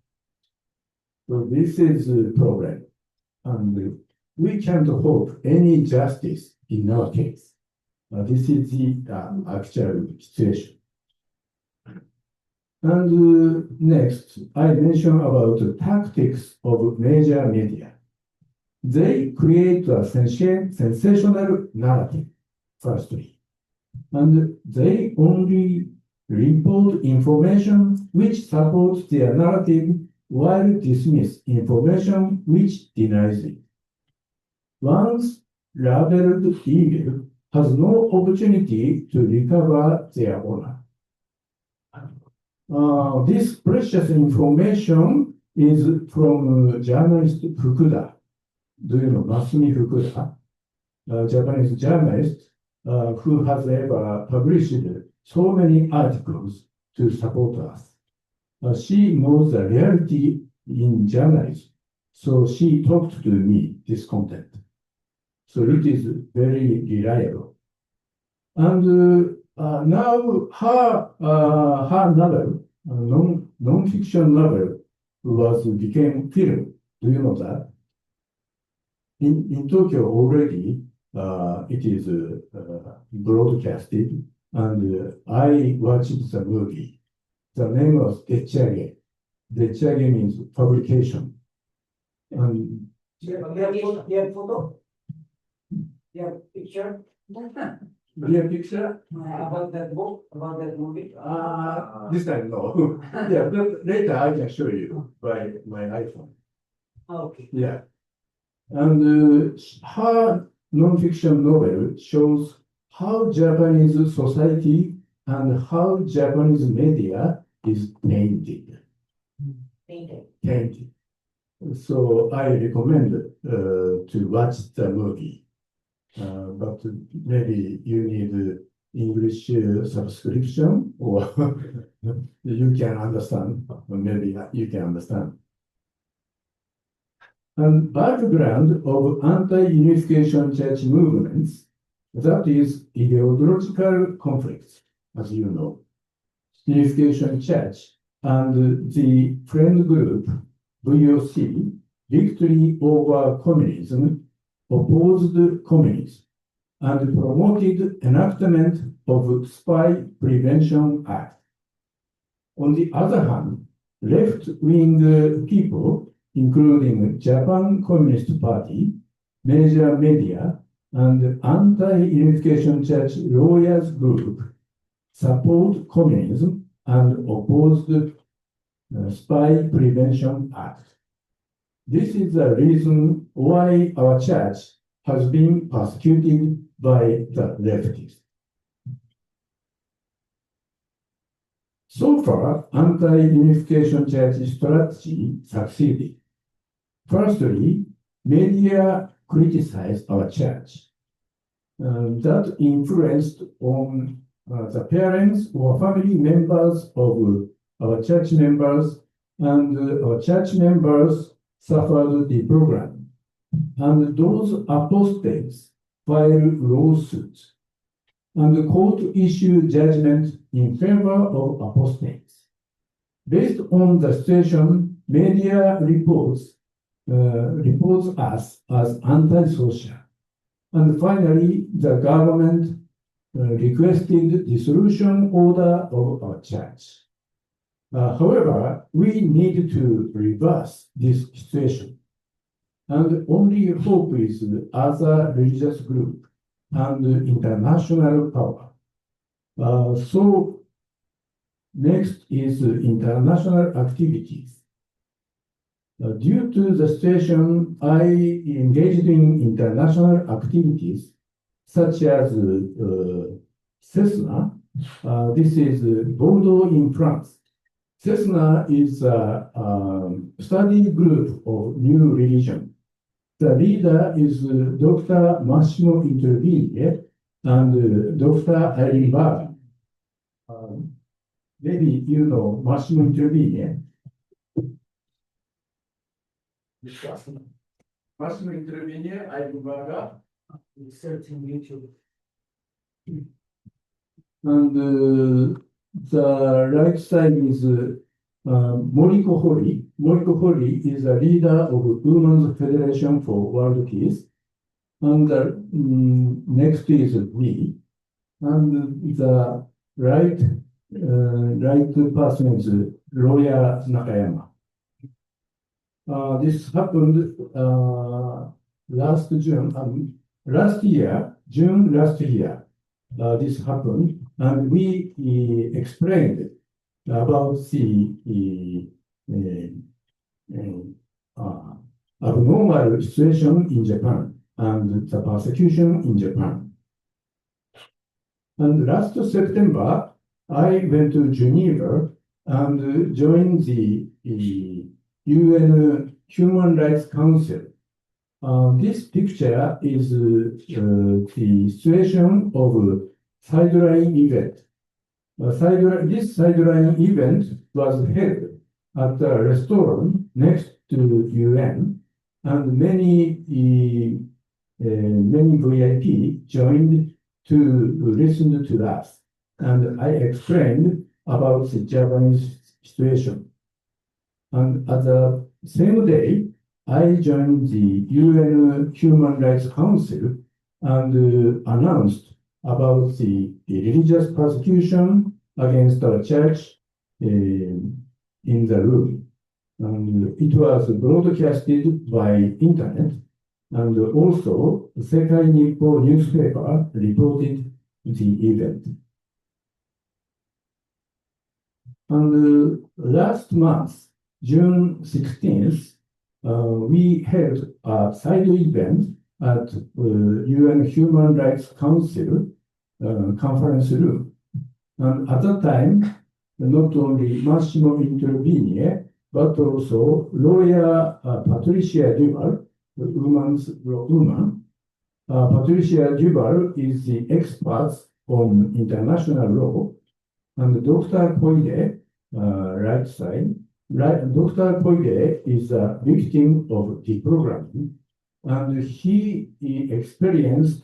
So this is a problem. And we can't hope any justice in our case. This is the actual situation. And next, I mention about the tactics of major media. They create a sensational narrative, firstly, and they only report information which supports their narrative while dismiss information which denies it. Once labeled evil has no opportunity to recover their honor. This precious information is from journalist Fukuda. Do you know Masumi Fukuda? Japanese journalist who has ever published so many articles to support us. She knows the reality in journalism, so she talked to me this content. So it is very reliable. And now her novel, non-fiction novel, became film. Do you know that? In Tokyo already, it is broadcasted, and I watched the movie. The name was Dechiage. Dechiage means publication. And You have photo? You have picture? real picture? About that book, about that movie? This time, no. Yeah, but later I can show you by my iPhone. Okay. Yeah. And her non-fiction novel shows how Japanese society and how Japanese media is painted. Painted. So I recommend to watch the movie. But maybe you need English subscription, or you can understand, or maybe you can understand. And background of anti-unification church movements, that is ideological conflicts, as you know. Unification Church and the friend group, VOC, Victory Over Communism, opposed communism and promoted enactment of Spy Prevention Act. On the other hand, left-wing people, including Japan Communist Party, major media, and anti-unification church lawyers group, support communism and oppose the Spy Prevention Act. This is the reason why our church has been persecuted by the leftists. So far, anti-unification church strategy succeeded. Firstly, media criticized our church. That influenced on the parents or family members of our church members, and our church members suffered the program. And those apostates filed lawsuits, and the court issued judgment in favor of apostates. Based on the situation, media reports us as antisocial. And finally, the government requested dissolution order of our church. However, we need to reverse this situation. And only hope is other religious group and international power. So next is international activities. Due to the situation, I engaged in international activities such as CESNA. This is Bordeaux in France. CESNA is a study group of new religion. The leader is Dr. Massimo Intervini and Dr. Irene Barr. Maybe you know Massimo Intervini. Massimo Intervini, Irene Barr. It's searching YouTube. And the right side is Moriko Hori. Moriko Hori is a leader of Women's Federation for World Peace. And next is me. And the right person is lawyer Nakayama. This happened last year, June last year. This happened, and we explained about the abnormal situation in Japan and the persecution in Japan. And last September, I went to Geneva and joined the UN Human Rights Council. This picture is the situation of sideline event. This sideline event was held at a restaurant next to UN, and many VIP joined to listen to us, and I explained about the Japanese situation. And at the same day, I joined the UN Human Rights Council and announced about the religious persecution against our church in the room. And it was broadcasted by internet, and also the Sekai Nippo newspaper reported the event. And last month, June 16th, we held a side event at UN Human Rights Council conference room. And at that time, not only Massimo Intervini, but also lawyer Patricia Duval, the woman. Patricia Duval is the expert on international law, and Dr. Koide, right side. Dr. Koide is a victim of deprogramming, and he experienced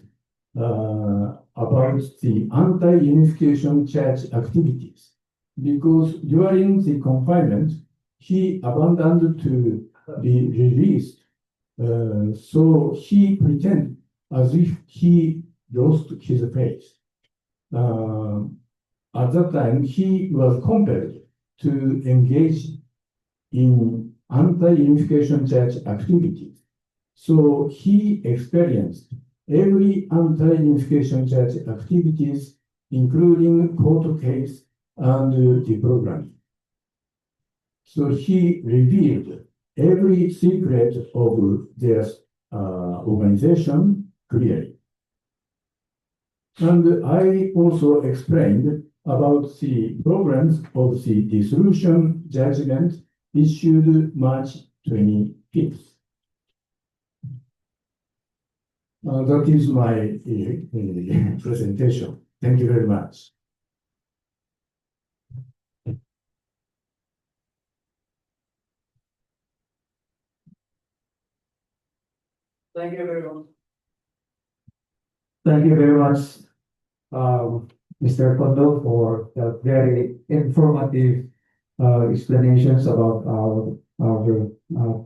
about the anti-unification church activities, because during the confinement, he abandoned to be released. So he pretended as if he lost his faith. At that time, he was compelled to engage in anti-unification church activities. So he experienced every anti-unification church activities, including court case and deprogramming. So he revealed every secret of their organization clearly. And I also explained about the programs of the dissolution judgment issued March 25th. That is my presentation. Thank you very much. Thank you very much. Thank you very much, Mr. Kondo, for the very informative explanations about our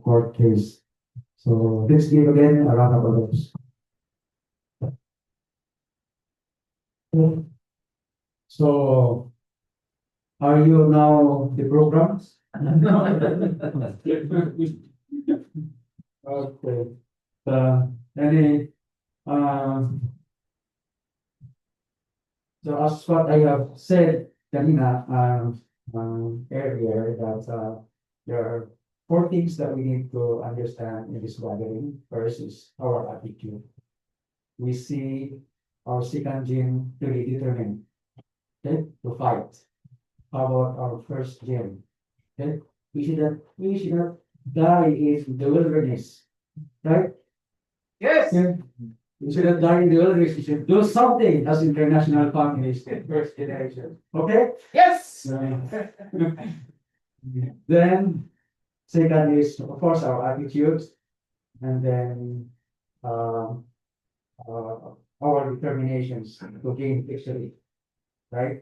court case. So let's give again a round of applause. So are you now the programs? Okay. Any so as what I have said kanina, earlier, that there are four things that we need to understand in this gathering. First is our attitude. We see our second gene really determined, okay, to fight. How about our first gene? Okay, we should not die in the wilderness, right? Yes. Okay? We should not die in the wilderness. We should do something as international families, first generation. Okay? Yes. Then, second is, of course, our attitude, and then our determinations to gain victory, right?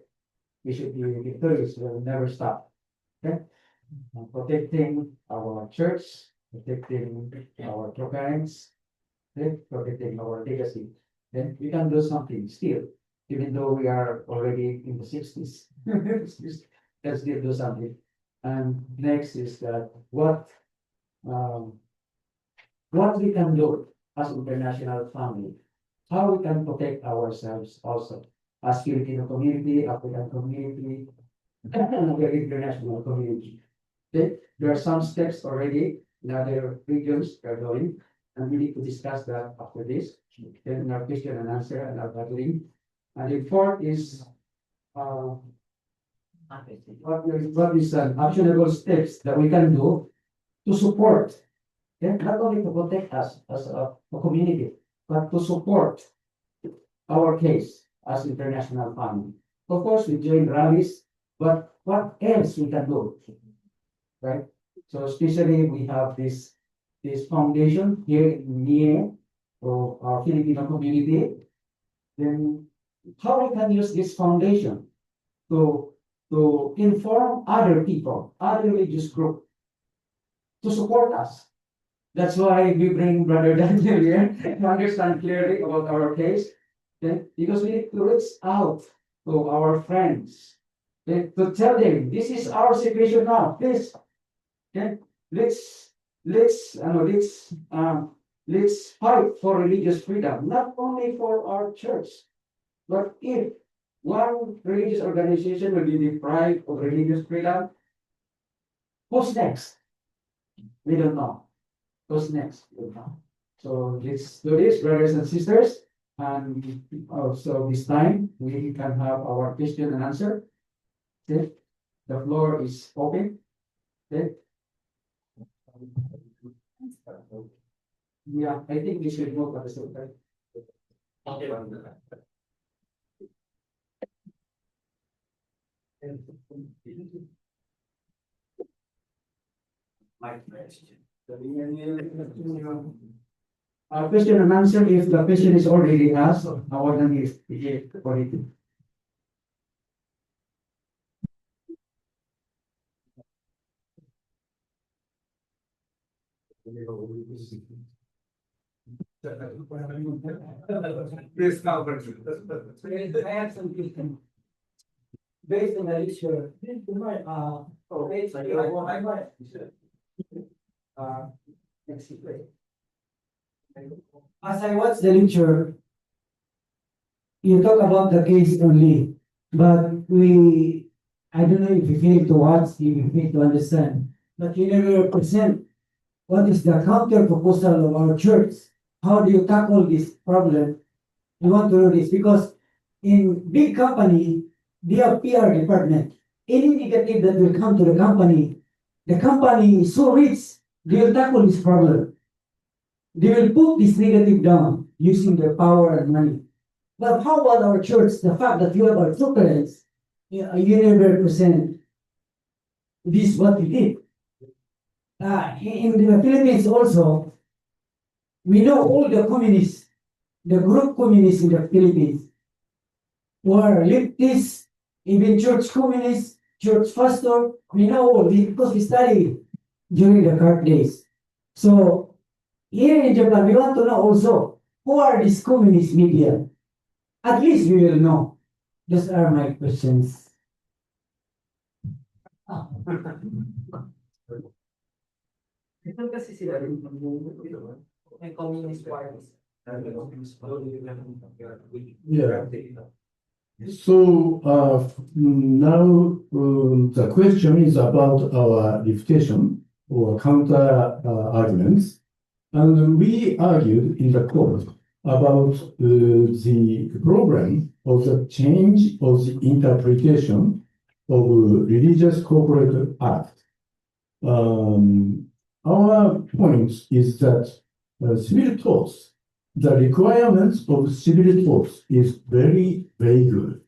We should be victorious. We will never stop. Okay? Protecting our church, protecting our parents, okay? Protecting our legacy. Then we can do something still, even though we are already in the 60s. Let's still do something. And next is that what we can do as international family, how we can protect ourselves also as Filipino community, African community, and the international community. Okay, there are some steps already in other regions we are doing, and we need to discuss that after this. Then our question and answer and our gathering. And the fourth is what is an actionable steps that we can do to support, okay? Not only to protect us as a community, but to support our case as international family. Of course, we join rallies, but what else we can do, right? So especially we have this foundation here in NIE of our Filipino community. Then how we can use this foundation to inform other people, other religious group, to support us. That's why we bring Brother Daniel here to understand clearly about our case. Okay? Because we need to reach out to our friends, okay? To tell them this is our situation now. Please, okay? Let's fight for religious freedom, not only for our church, but if one religious organization will be deprived of religious freedom, who's next? We don't know. Who's next? We don't know. So let's do this, brothers and sisters. And also this time we can have our question and answer. Okay? The floor is open. Okay? Yeah, I think we should move at the same time. My question. Question and answer, if the question is already asked, our name is for it. Please now, I have some question. Based on the lecture, based on next week. As I watch the lecture, you talk about the case only, but I don't know if you fail to watch, if you fail to understand, but you never present what is the counter proposal of our church. How do you tackle this problem? You want to do this because in big company, their PR department. Any negative that will come to the company is so rich, they will tackle this problem. They will put this negative down using their power and money. But how about our church? The fact that you have our true parents, you never represent this is what we did. In the Philippines also, we know all the communists, the group communists in the Philippines, who are leftists, even church communists, church pastor, we know all because we studied during the CART days. So here in Japan, we want to know also who are these communist media. At least we will know. Those are my questions. Ito kasi sila rin may communist parties. Yeah. So now the question is about our refutation or counter arguments, and we argued in the court about the problem of the change of the interpretation of religious corporate act. Our point is that civil torts, the requirements of civil torts is very vague,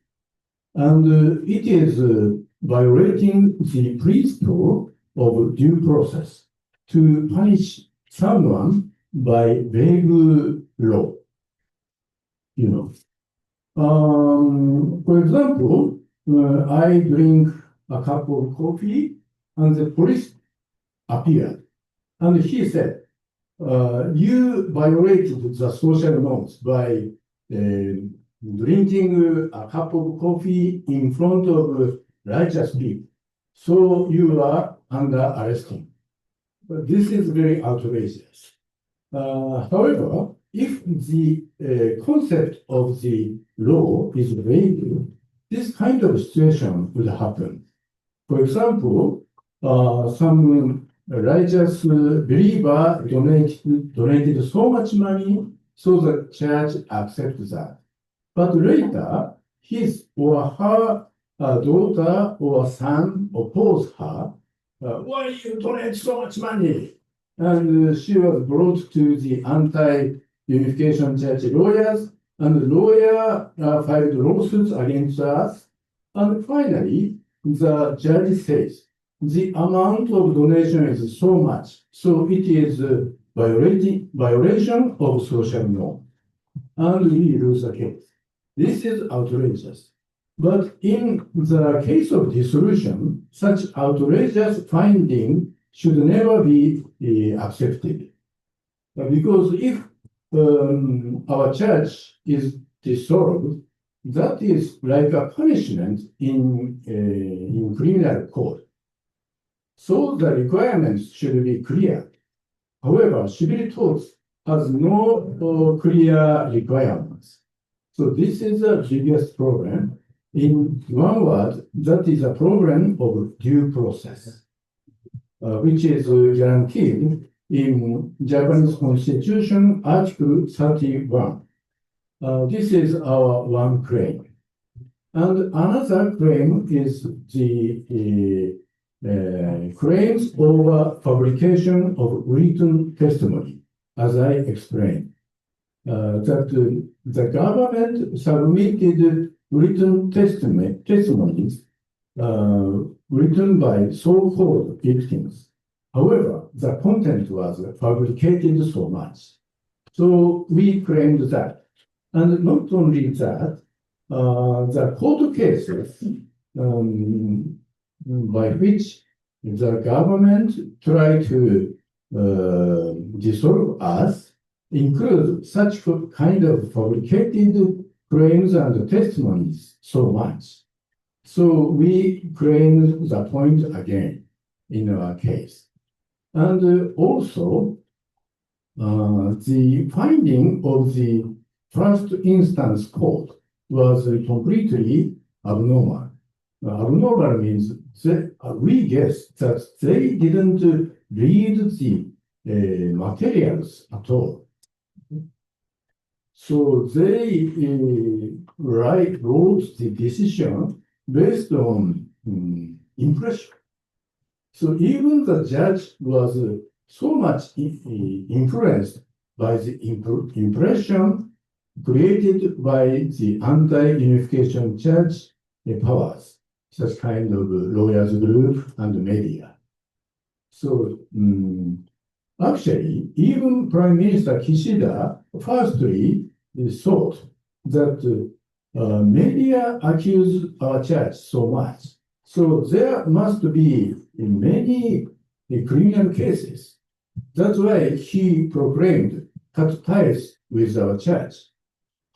and it is violating the principle of due process to punish someone by vague law. For example, I drink a cup of coffee and the police appeared, and he said, you violated the social norms by drinking a cup of coffee in front of righteous people. So you are under arresting. This is very outrageous. However, if the concept of the law is vague, this kind of situation will happen. For example, some righteous believer donated so much money, so the church accepts that. But later, his or her daughter or son oppose her. Why you donate so much money? And she was brought to the anti-unification church lawyers, and the lawyer filed lawsuits against us. And finally, the judge says, the amount of donation is so much, so it is a violation of social norm. And we lose the case. This is outrageous. But in the case of dissolution, such outrageous finding should never be accepted. Because if our church is dissolved, that is like a punishment in criminal court. So the requirements should be clear. However, civil torts has no clear requirements. So this is the biggest problem. In one word, that is a problem of due process, which is guaranteed in Japanese Constitution, Article 31. This is our one claim. And another claim is the claims over fabrication of written testimony, as I explained. That the government submitted written testimonies written by so-called victims. However, the content was fabricated so much. So we claimed that. And not only that, the court cases by which the government tried to dissolve us include such kind of fabricated claims and testimonies so much. So we claimed the point again in our case. And also, the finding of the first instance court was completely abnormal. Abnormal means that we guess that they didn't read the materials at all. So they wrote the decision based on impression. So even the judge was so much influenced by the impression created by the anti-unification church powers, such kind of lawyers group and media. So actually, even Prime Minister Kishida firstly thought that media accuse our church so much. So there must be many criminal cases. That's why he proclaimed cut ties with our church.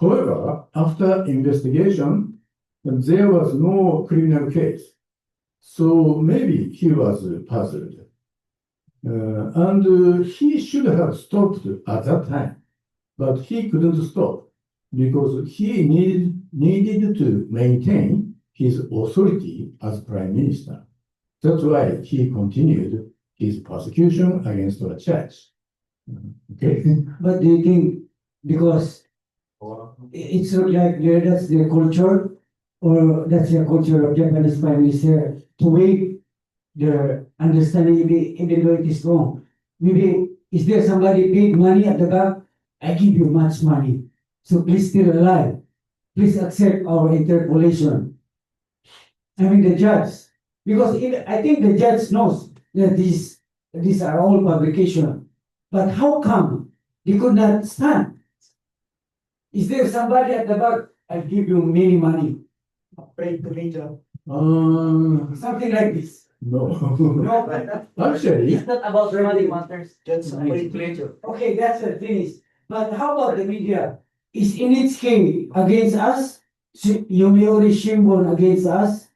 However, after investigation, there was no criminal case. So maybe he was puzzled. And he should have stopped at that time, but he couldn't stop because he needed to maintain his authority as prime minister. That's why he continued his persecution against our church. Okay. But do you think because it's not like that's their culture or that's the culture of Japanese prime minister to waive their understanding even though it is wrong? Maybe is there somebody paid money at the back? I give you much money, so please stay alive. Please accept our interpolation. I mean the judge, because I think the judge knows that these are all publication. But how come they could not stand? Is there somebody at the back? I'll give you many money. Afraid to meet up. Something like this. No. No, Actually, It's not about money matters, just pleasure. okay, that's the finish. But how about the media? Is NHK against us? Yomiuri Shimbun against us?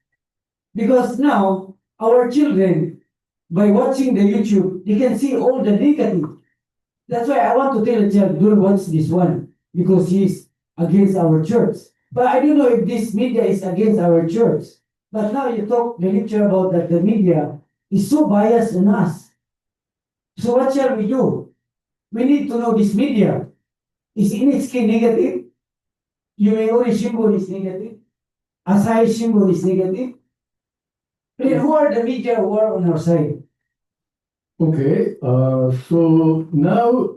Because now our children, by watching the YouTube, they can see all the negative. That's why I want to tell a child, don't watch this one because he's against our church. But I don't know if this media is against our church. But now you talk the lecture about that the media is so biased on us. So what shall we do? We need to know this media. Is NHK negative? Yomiuri Shimbun is negative. Asahi Shimbun is negative. Then who are the media who are on our side? okay, so now,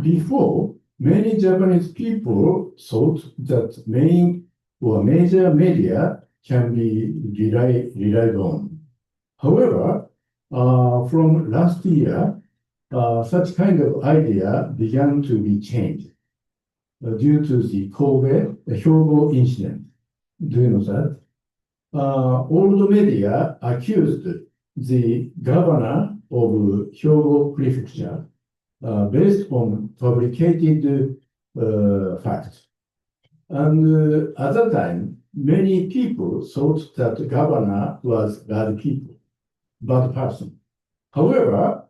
before, many Japanese people thought that main or major media can be relied on. However, from last year, such kind of idea began to be changed due to the Kobe, the Hyogo incident. Do you know that? Old media accused the governor of Hyogo prefecture based on fabricated facts. And at that time, many people thought that the governor was bad person. However,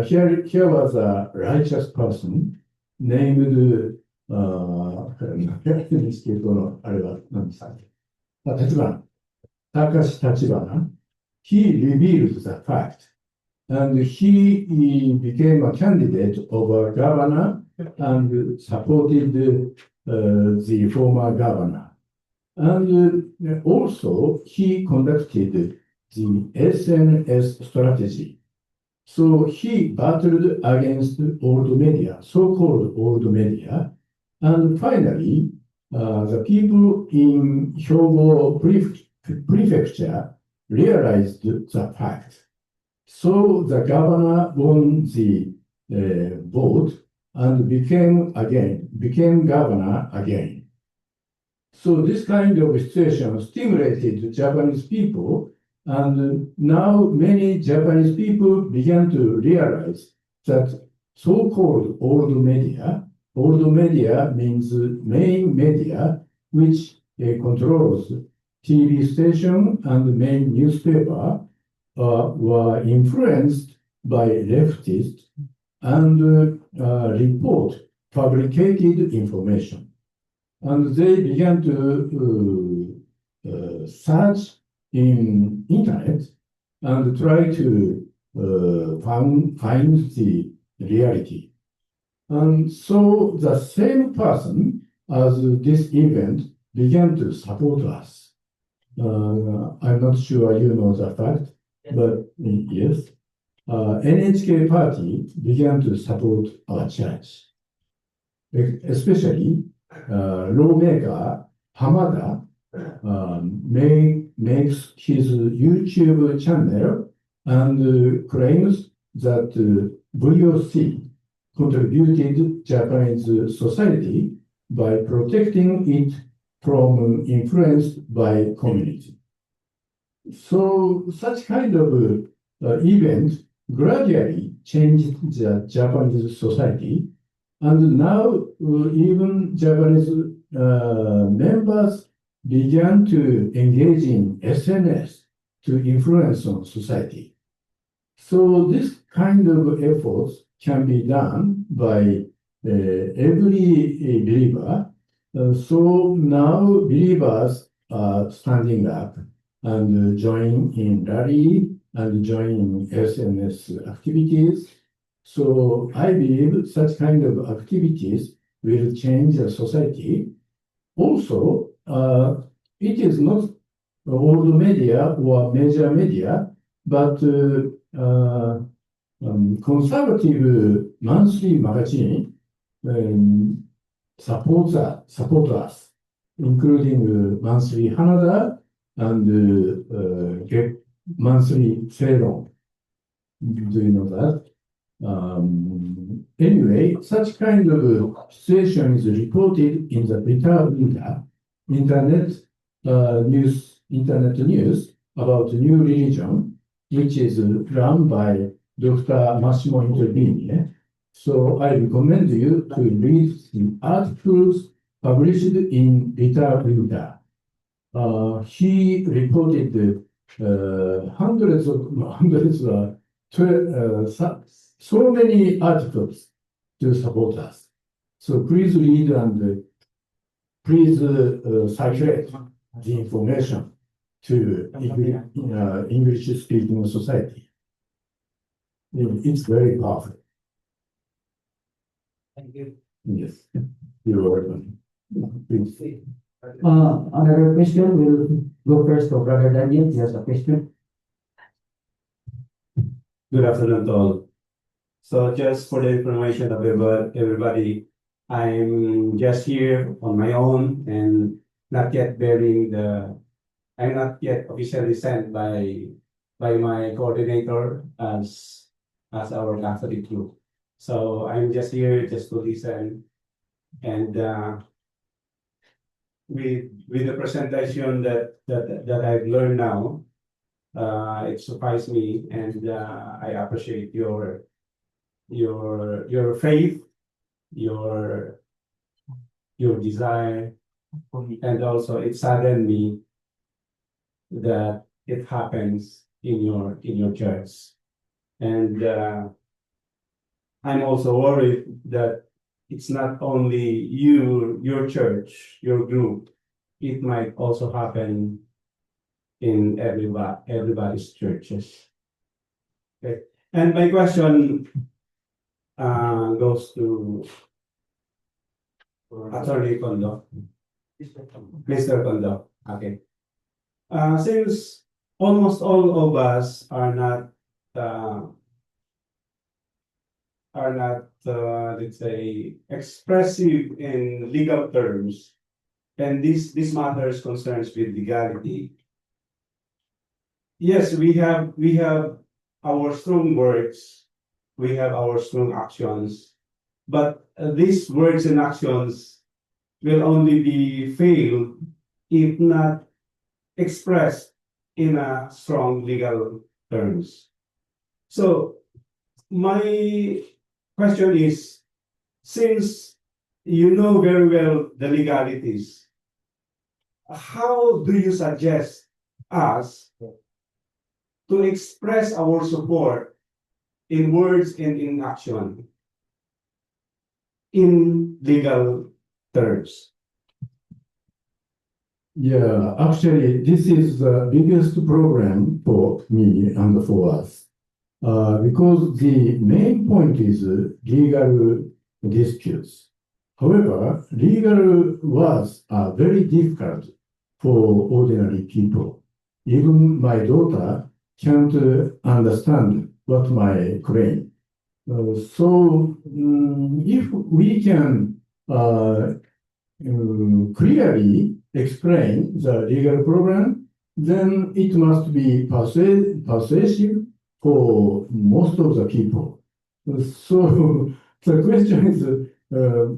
here was a righteous person named ですけど、あれは何でしたっけ？Tachibana. Takashi Tachibana. He revealed the fact, and he became a candidate of a governor and supported the former governor. And also, he conducted the SNS strategy. So he battled against old media, so-called old media. And finally, the people in Hyogo prefecture realized the fact. So the governor won the vote and became governor again. So this kind of situation stimulated Japanese people, and now many Japanese people began to realize that so-called old media means main media, which controls TV station and main newspaper, were influenced by leftists and report fabricated information. And they began to search in internet and try to find the reality. And so the same person as this event began to support us. I'm not sure you know the fact, but yes, NHK party began to support our church, especially lawmaker Hamada makes his YouTube channel and claims that VOC contributed Japanese society by protecting it from influence by community. So such kind of event gradually changed the Japanese society, and now even Japanese members began to engage in SNS to influence on society. So this kind of efforts can be done by every believer. So now believers are standing up and join in rally and join in SNS activities. So I believe such kind of activities will change the society. Also, it is not old media or major media, but conservative monthly magazine support us, including monthly Hanada and get monthly Ceylon. Do you know that? Anyway, such kind of situation is reported in the Britannica internet news about new religion, which is run by Dr. Massimo Intervini. So I recommend you to read the articles published in Britannica. He reported hundreds of so many articles to support us. So please read and please circulate the information to English-speaking society. It's very powerful. Thank you. Yes, you're welcome. Please. Another question, we'll go first to Brother Daniel. He has a question. Good afternoon to all. So just for the information of everybody, I'm just here on my own and not yet I'm not yet officially sent by my coordinator as our Catholic group. So I'm just here just to listen, and with the presentation that I've learned now, it surprised me, and I appreciate your faith, your desire, and also it saddened me that it happens in your church, and I'm also worried that it's not only your church, your group, it might also happen in everybody's churches. Okay. And my question goes to Attorney Kondo, Mr. Kondo. Okay. Since almost all of us are not let's say expressive in legal terms, and this matters concerns with legality. Yes, we have our strong words, we have our strong actions, but these words and actions will only be failed if not expressed in a strong legal terms. So my question is, since you know very well the legalities, how do you suggest us to express our support in words and in action in legal terms? Yeah, actually, this is the biggest problem for me and for us. Because the main point is legal disputes. However, legal words are very difficult for ordinary people. Even my daughter can't understand what my claim. If we can clearly explain the legal program, then it must be persuasive for most of the people. So the question is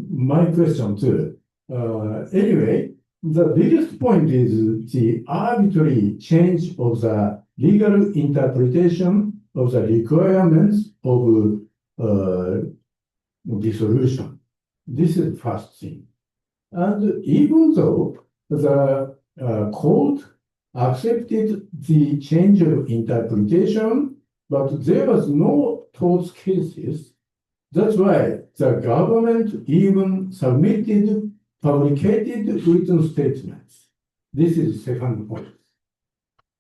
my question too. Anyway, the biggest point is the arbitrary change of the legal interpretation of the requirements of dissolution. This is the first thing. And even though the court accepted the change of interpretation, but there was no tort cases. That's why the government even submitted publicated written statements. This is the second point.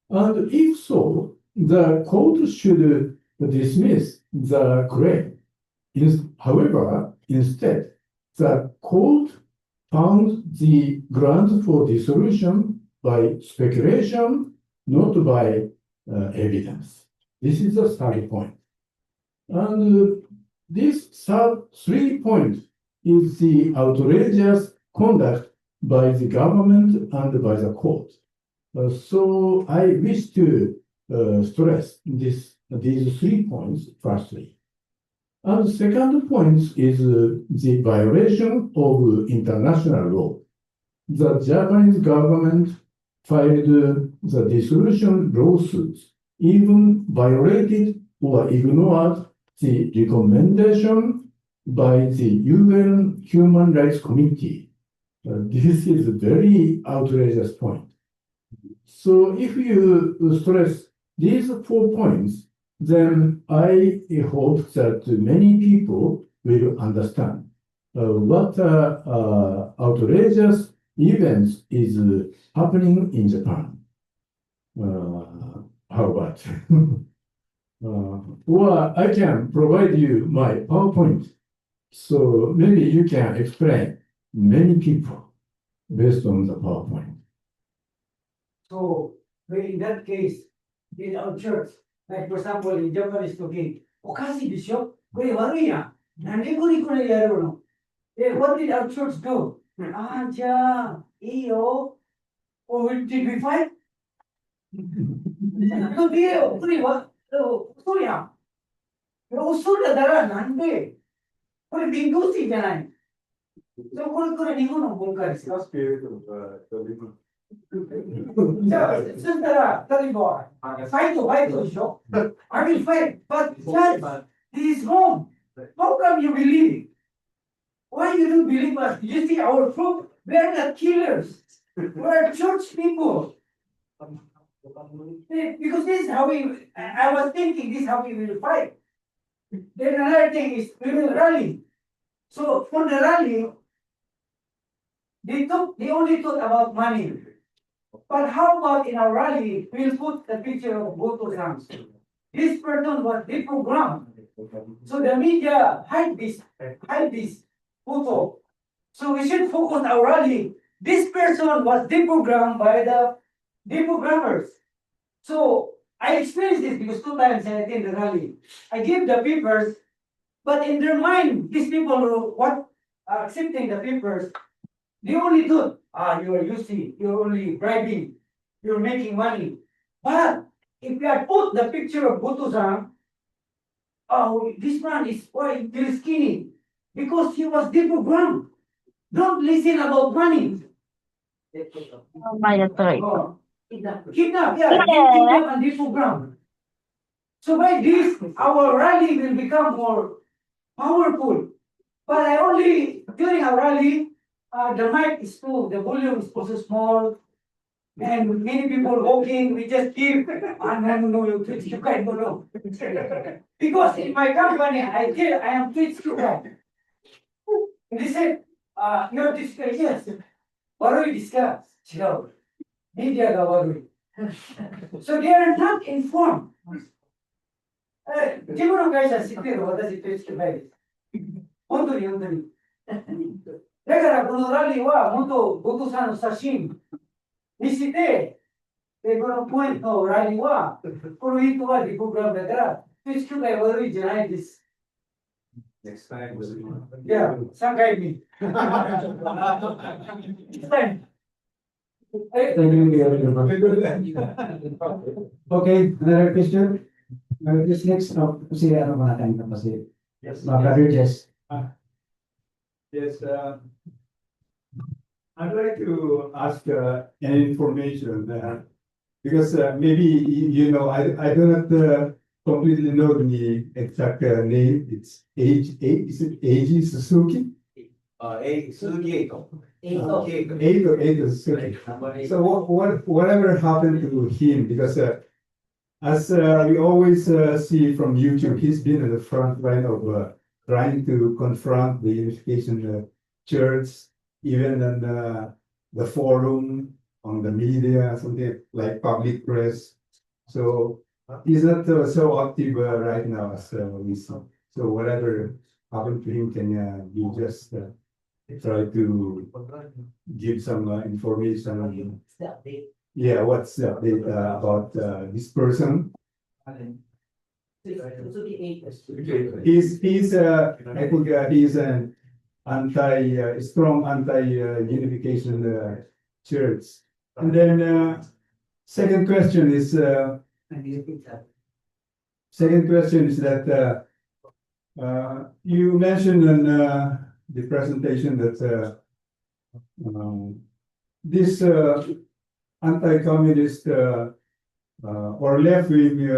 And if so, the court should dismiss the claim. However, instead, the court found the grounds for dissolution by speculation, not by evidence. This is the third point. And this third 3 point is the outrageous conduct by the government and by the court. So I wish to stress these 3 points firstly. And the second point is the violation of international law. The Japanese government filed the dissolution lawsuits, even violated or ignored the recommendation by the UN Human Rights Committee. This is a very outrageous point. So if you stress these 4 points, then I hope that many people will understand what outrageous events is happening in Japan. How about? Or I can provide you my PowerPoint, so maybe you can explain many people based on the PowerPoint. So, in that case, in our church, like for example, in Japanese talking, おかしいでしょこれ悪いやん。なんでこれやるのWhat did our church do? ああ、じゃあ、いいよ。Or did we fight? いいよ、これは、嘘やん。嘘だからなんでこれ貧乏水じゃない。これ日本の文化ですよ。じゃあ、そしたら、例えば、ファイトでしょ I will fight, but judge, this is wrong. How come you believe? Why you don't believe us? You see our proof? We are not killers. We are church people. Because this is how I was thinking this is how we will fight. Then another thing is we will rally. So for the rally, they only thought about money. But how about in our rally, we'll put the picture of Goto-san. This person was deprogrammed. So the media hide this photo. So we should focus our rally. This person was deprogrammed by the deprogrammers. So I experienced this because 2 times I attended the rally. I give the papers, but in their mind, these people who are accepting the papers, they only thought, you're only bribing, you're making money. But if you had put the picture of Goto-san, this man is quite very skinny because he was deprogrammed. Don't listen about money. Kidnap and deprogram. So by this, our rally will become more powerful. But during our rally, the mic is full, the volume is also small, and many people walking, we just give, no, you can't go. Because in my company, I am Twitch guy. They said, you're this guy, yes. Worry discuss. Media ga worry. So they are not informed. 自分の会社知ってるの私と一緒ないです。本当に。だからこのラリーは元後藤さんの写真。にして、で、このポイントの裏には、この人はリプログラムだから、数値が悪いじゃないです。Next time we'll do. いや、3回目。Thank you very much. Okay, another question. This next, kasi ano muna tayo kasi, Yes. Brother Jess. Yes, I'd like to ask an information because maybe you know I do not completely know the exact name. It's is it Eiji Suzuki? Suzuki 8. Eito Suzuki. So whatever happened to him? Because as we always see from YouTube, he's been in the front line of trying to confront the unification church, even in the forum, on the media, something like public press. So he's not so active right now as we see. So whatever happened to him, can you just try to give some information? Yeah, what's the update about this person? He's I think he's an strong anti-unification church. And then second question is that you mentioned in the presentation that this anti-communist or left-wing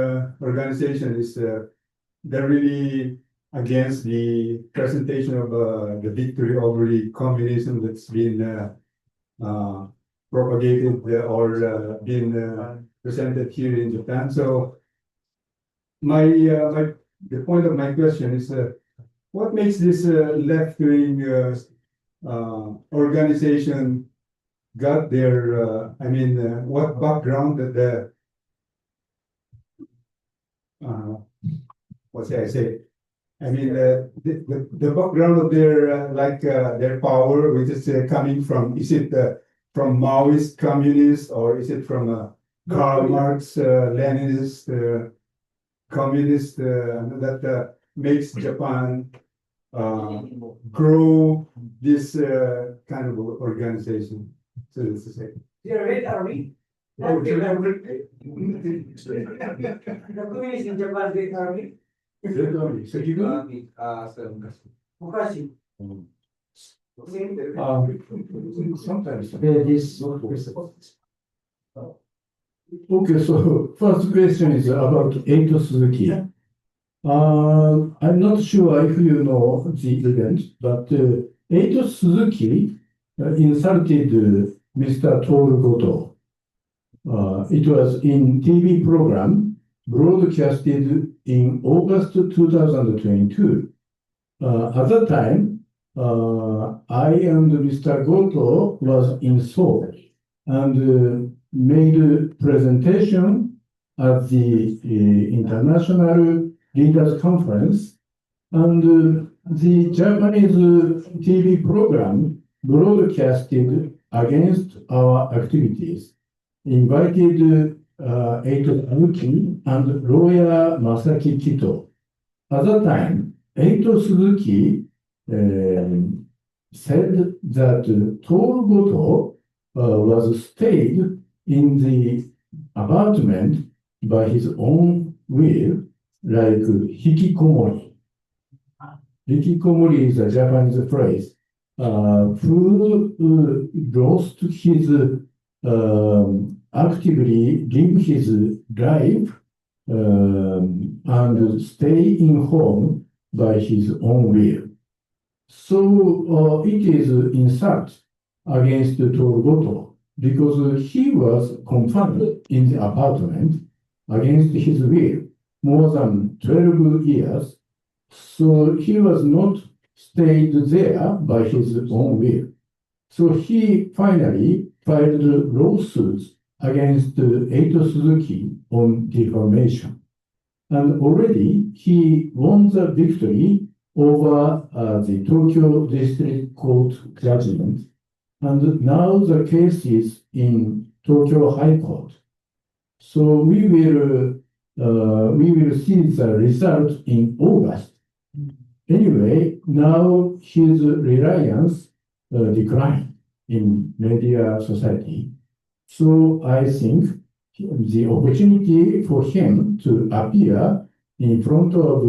organization is they're really against the presentation of the victory over the communism that's been propagated or been presented here in Japan. So the point of my question is what makes this left-wing organization got their what background that the what should I say? I mean, the background of their their power, which is coming from, is it from Maoist communists or is it from Karl Marx, Leninist communist that makes Japan grow this kind of organization? So this is it. You're Red Army? Oh, The communists in Japan, Red Army? So you know? Mukashi. Sometimes. This. Okay, so first question is about Eito Suzuki. I'm not sure if you know the event, but Eito Suzuki insulted Mr. Toru Goto. It was in TV program broadcasted in August 2022. At that time, I and Mr. Goto was in Seoul and made a presentation at the International Leaders Conference, and the Japanese TV program broadcasted against our activities, invited Eito Suzuki and lawyer Masaki Kito. At that time, Eito Suzuki said that Toru Goto was stayed in the apartment by his own will, like hikikomori. Hikikomori is a Japanese phrase. Who lost his actively live his life and stay in home by his own will. So it is insult against Toru Goto because he was confined in the apartment against his will more than 12 years. So he was not stayed there by his own will. So he finally filed lawsuits against Eito Suzuki on defamation. And already he won the victory over the Tokyo District Court judgment. And now the case is in Tokyo High Court. So we will see the result in August. Anyway, now his reliance declined in media society. So I think the opportunity for him to appear in front of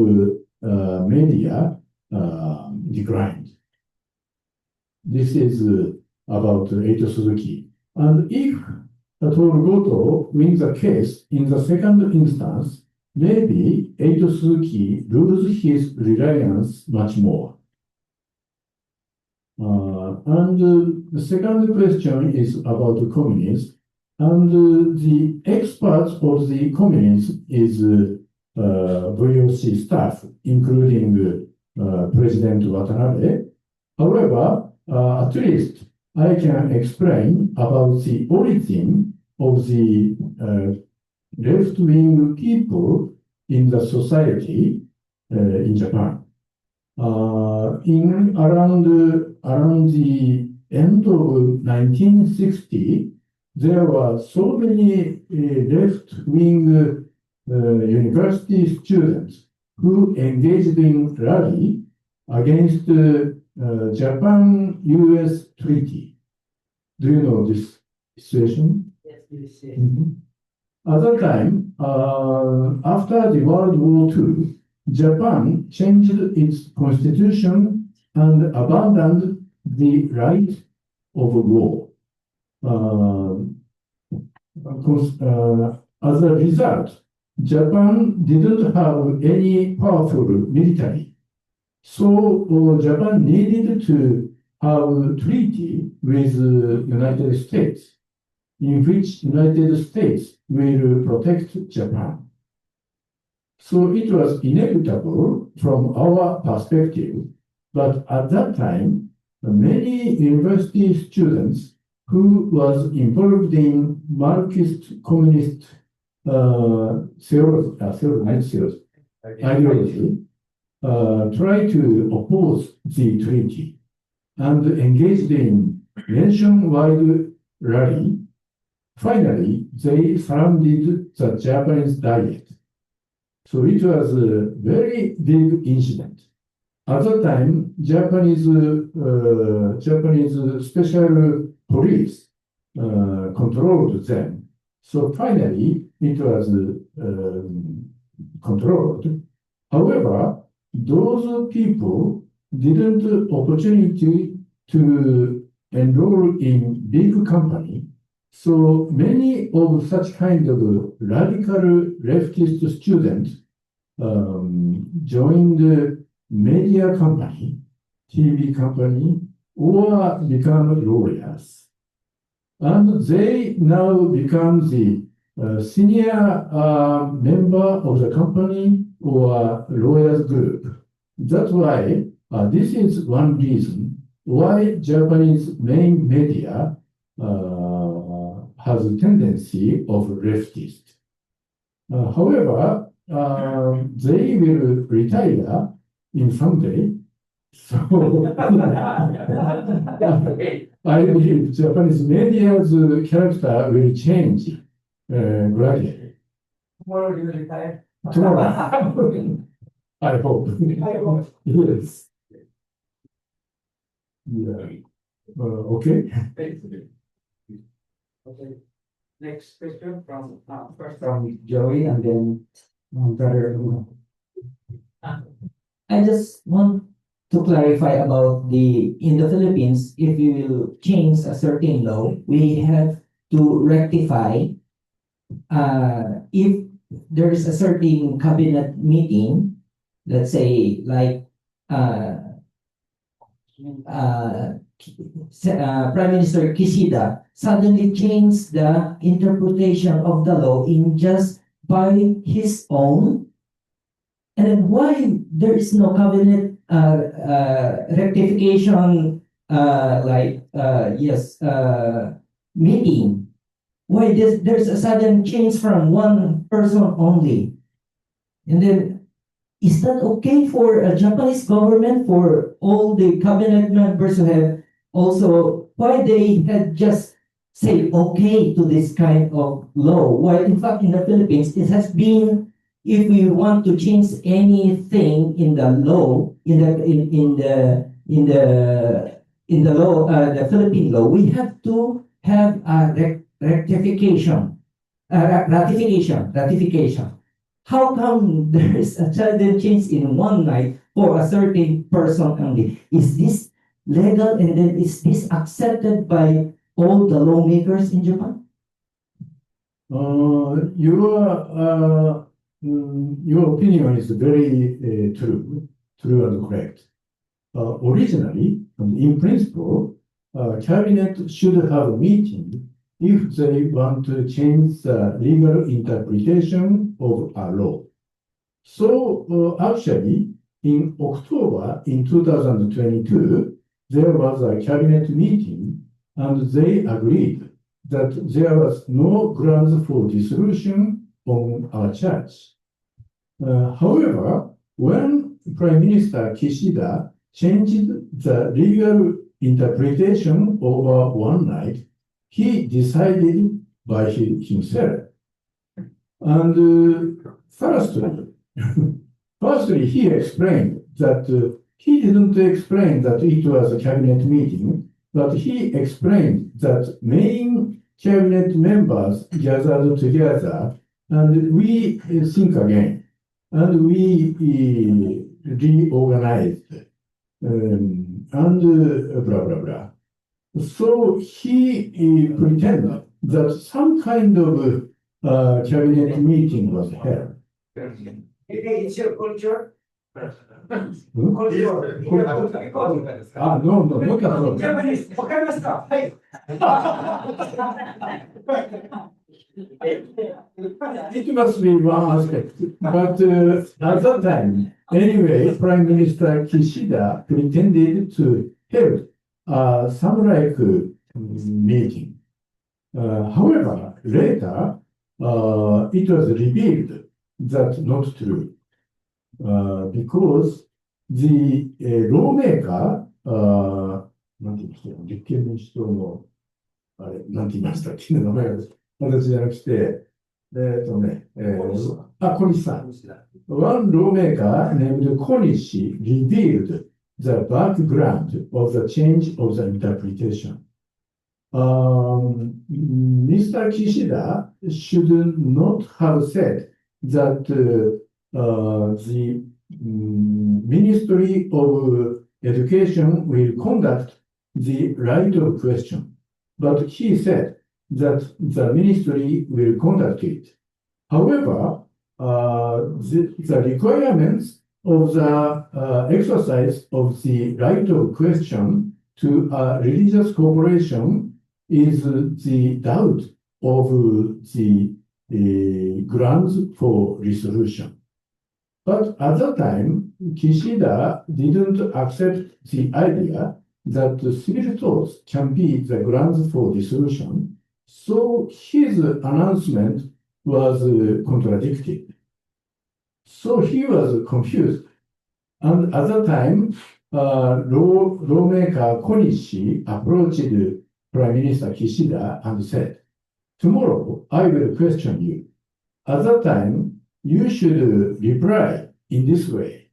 media declined. This is about Eito Suzuki. And if Toru Goto wins the case in the second instance, maybe Eito Suzuki loses his reliance much more. And the second question is about the communists. And the experts of the communists is VOC staff, including President Watanabe. However, at least I can explain about the origin of the left-wing people in the society in Japan. In around the end of 1960, there were so many left-wing university students who engaged in rally against Japan-US treaty. Do you know this situation? Yes, please. At that time, after the World War II, Japan changed its constitution and abandoned the right of war. As a result, Japan didn't have any powerful military. So Japan needed to have a treaty with United States, in which United States will protect Japan. So it was inevitable from our perspective, but at that time, many university students who was involved in Marxist communist ideology tried to oppose the treaty and engaged in nationwide rally. Finally, they surrounded the Japanese diet. So it was a very big incident. At that time, Japanese special police controlled them. So finally, it was controlled. However, those people didn't opportunity to enroll in big company. So many of such kind of radical leftist students joined the media company, TV company, or become lawyers. And they now become the senior member of the company or lawyers group. That's why this is one reason why Japanese main media has a tendency of leftist. However, they will retire in someday. So I believe Japanese media's character will change gradually. Tomorrow you retire. Tomorrow. I hope. Yes. Yeah. Okay. Okay. Next question from first from Joey and then brother. I just want to clarify about in the Philippines, if you will change a certain law, we have to rectify if there is a certain cabinet meeting, let's say like Prime Minister Kishida suddenly changed the interpretation of the law in just by his own. And then why there is no cabinet rectification meeting? Why there's a sudden change from one person only? And then is that okay for a Japanese government, for all the cabinet members who have also, why they had just say okay to this kind of law. While in fact in the Philippines, it has been, if we want to change anything in the law, in the law, the Philippine law, we have to have a ratification. How come there is a sudden change in one night for a certain person only? Is this legal, and then is this accepted by all the lawmakers in Japan? Your opinion is very true and correct. Originally, and in principle, cabinet should have a meeting if they want to change the legal interpretation of a law. So actually, in October in 2022, there was a cabinet meeting, and they agreed that there was no grounds for dissolution on our church. However, when Prime Minister Kishida changed the legal interpretation over one night, he decided by himself. And firstly, he explained that he didn't explain that it was a cabinet meeting, but he explained that main cabinet members gathered together, and we think again, and we reorganized, and blah, blah, blah. So he pretended that some kind of cabinet meeting was held. It's your culture. No, not at all. Japanese, わかりますか？はい。It must be one aspect, but at that time, anyway, Prime Minister Kishida pretended to hold some like meeting. However, later, it was revealed that not true, because the lawmaker, なんて言いましたよ、立憲民主党の、あれ、なんて言いましたっけ、名前が、私じゃなくて、小西さん。One lawmaker named Konishi revealed the background of the change of the interpretation. Mr. Kishida should not have said that the Ministry of Education will conduct the right of question, but he said that the ministry will conduct it. However, the requirements of the exercise of the right of question to a religious corporation is the doubt of the grounds for resolution. But at that time, Kishida didn't accept the idea that civil torts can be the grounds for dissolution, so his announcement was contradicted. So he was confused. And at that time, lawmaker Konishi approached Prime Minister Kishida and said, "Tomorrow I will question you. At that time, you should reply in this way."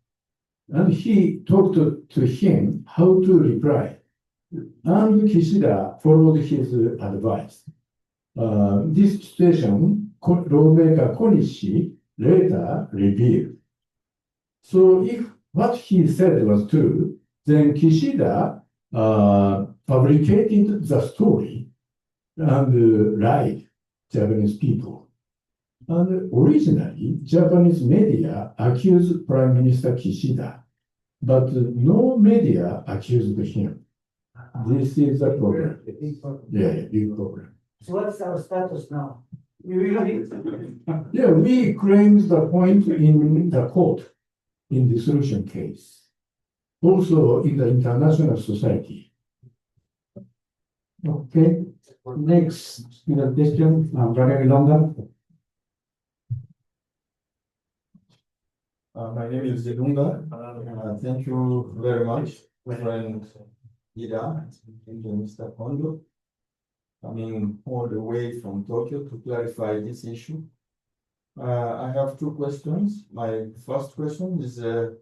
And he talked to him how to reply. And Kishida followed his advice. This situation, lawmaker Konishi later revealed. So if what he said was true, then Kishida fabricated the story and lied Japanese people. And originally, Japanese media accused Prime Minister Kishida, but no media accused him. This is a problem. Yeah, big problem. So what's our status now? Yeah, we claimed the point in the court in the dissolution case, also in the international society. Okay, next question, Brother Ilonga. My name is Zedunga. Thank you very much, my friend Ida, and Mr. Kondo. coming all the way from Tokyo to clarify this issue. I have two questions. My first question is to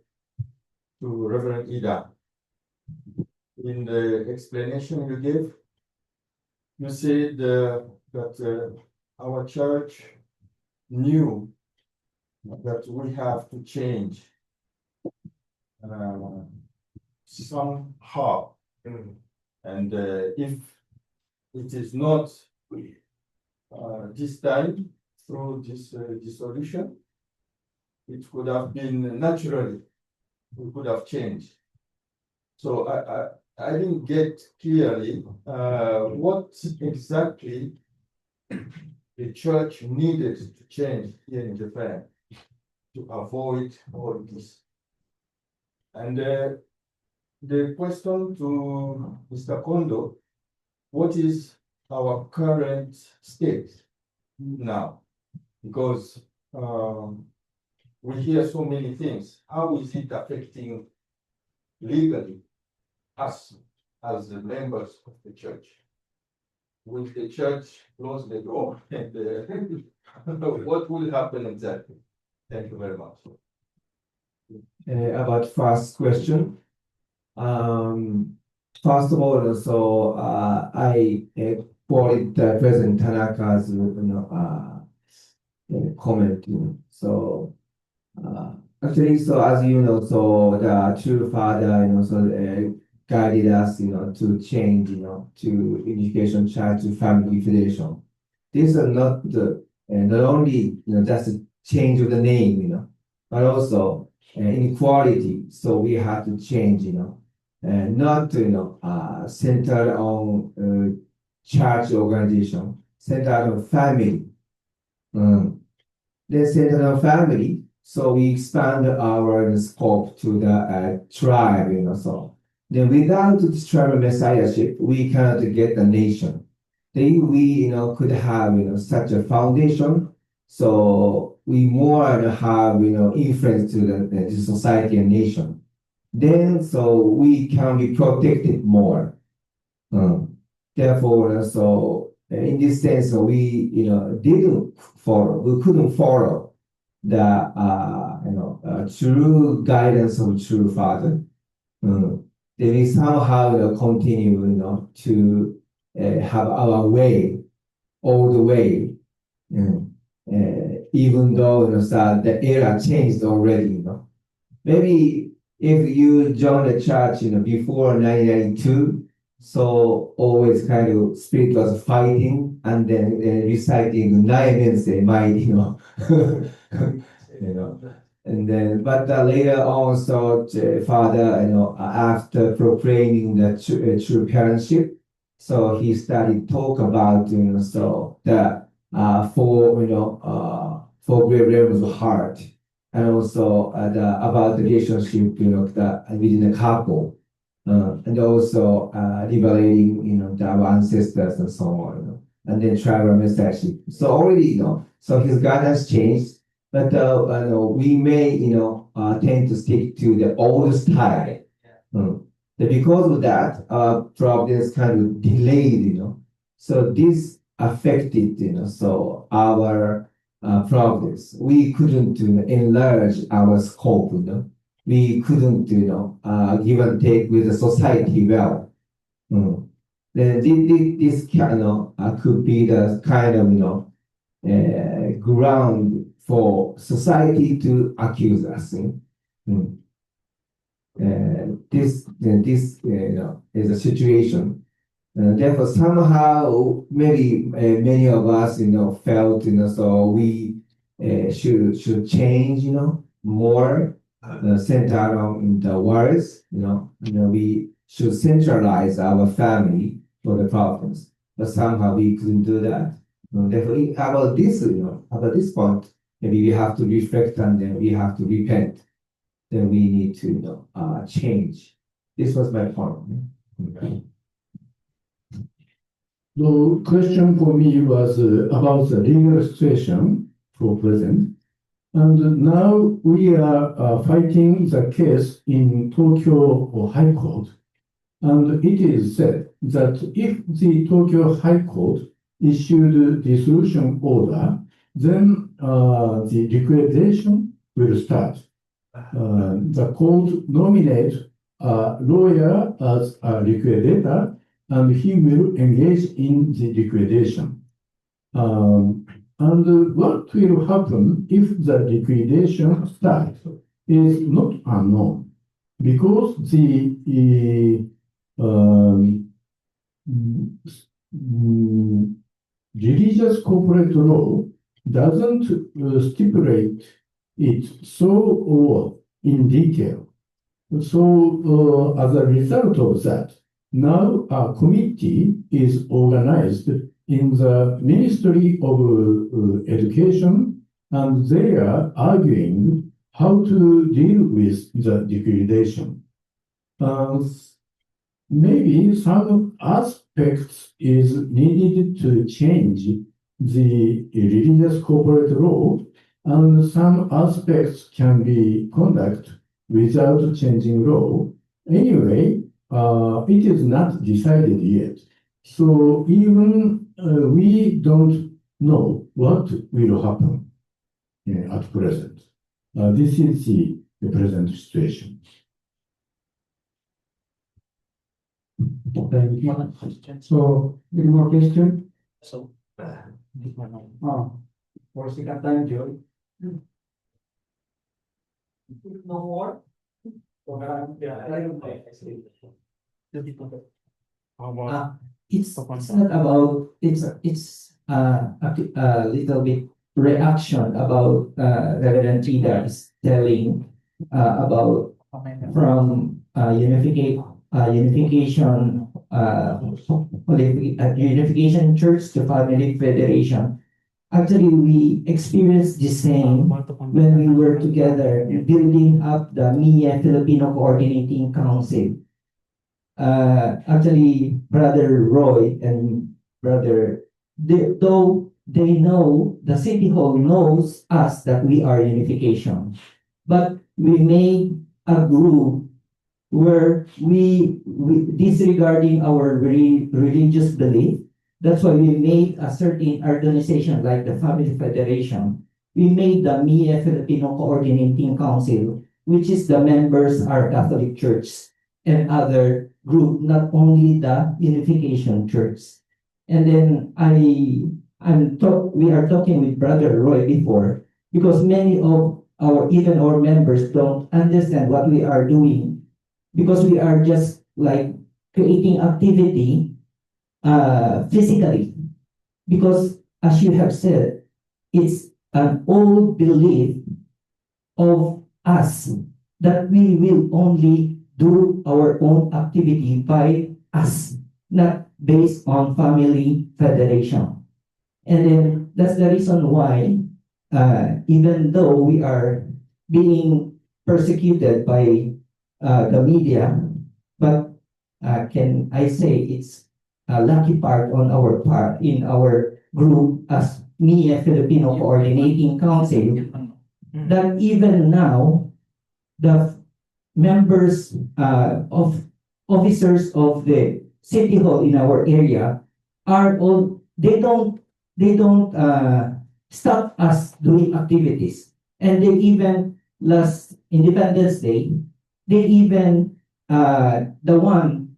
Reverend Ida. In the explanation you gave, you said that our church knew that we have to change somehow. And if it is not this time through this dissolution, it could have been naturally, we could have changed. So I didn't get clearly what exactly the church needed to change here in Japan to avoid all this. And the question to Mr. Kondo, what is our current state now? Because we hear so many things. How is it affecting legally us as the members of the church? Will the church close the door? And what will happen exactly? Thank you very much. About first question. First of all, so I quoted President Tanaka's comment. So actually, so as you know, so the true father, so guided us, to change, to unification church to family federation. These are not not only just a change of the name, but also inequality. So we have to change, not centered on church organization, centered on family. Then centered on family, so we expand our scope to the tribe, so. Then without this tribal messiahship, we cannot get the nation. Then we, could have, such a foundation. So we more have, influence to the society and nation. Then, so we can be protected more. Therefore, so in this sense, we, we couldn't follow the, true guidance of true father. Then we somehow continue, to have our way, all the way, even though the era changed already. Maybe if you joined the church, before 1992, so always kind of spirit was fighting and then reciting Naimense, And then, but later on, so father, after proclaiming the true parentship, so he started talk about, so the four great realms of heart, and also about the relationship, within the couple, and also liberating, our ancestors and so on, and then tribal message. So already, so his guidance changed. But we may, tend to stick to the old style. Because of that, problems kind of delayed, So this affected, so our progress. We couldn't enlarge our scope, We couldn't, give and take with the society well. Then this could be the kind of, ground for society to accuse us. This is a situation. Therefore, somehow, maybe many of us, felt, so we should change, more centered on the words, we should centralize our family for the problems. But somehow we couldn't do that. Therefore, about this point, maybe we have to reflect and then we have to repent. Then we need to change. This was my point. The question for me was about the legal situation for present. And now we are fighting the case in Tokyo High Court. And it is said that if the Tokyo High Court issued dissolution order, then the liquidation will start. The court nominates a lawyer as a liquidator, and he will engage in the liquidation. And what will happen if the liquidation starts is not unknown, because the religious corporate law doesn't stipulate it so in detail. So as a result of that, now a committee is organized in the Ministry of Education, and they are arguing how to deal with the liquidation. Maybe some aspects is needed to change the religious corporate law, and some aspects can be conducted without changing law. Anyway, it is not decided yet. So even we don't know what will happen at present. This is the present situation. So, any more question? For second time, Joy. No more? It's not about, it's a little bit reaction about Reverend Tida is telling about from unification church to family federation. Actually, we experienced the same when we were together building up the MIA Filipino Coordinating Council. Actually, Brother Roy and though they know, the City Hall knows us that we are unification, but we made a group where we disregarding our religious belief. That's why we made a certain organization like the Family Federation. We made the MIA Filipino Coordinating Council, which is the members are Catholic Church and other group, not only the Unification Church. And then we are talking with Brother Roy before, because many of even our members don't understand what we are doing, because we are just like creating activity physically, because as you have said, it's an old belief of us that we will only do our own activity by us, not based on family federation. And then that's the reason why, even though we are being persecuted by the media, but can I say it's a lucky part on our part in our group as MIA Filipino Coordinating Council, that even now the members of officers of the City Hall in our area are all, they don't stop us doing activities. And they even last Independence Day, they even the one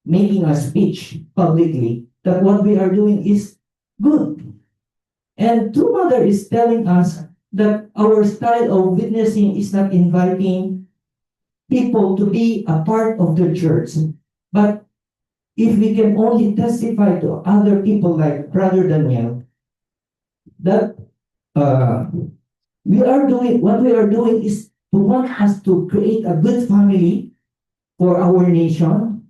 making a speech publicly that what we are doing is good. And True Mother is telling us that our style of witnessing is not inviting people to be a part of the church, but if we can only testify to other people like Brother Daniel, that we are doing, what we are doing is to want us to create a good family for our nation.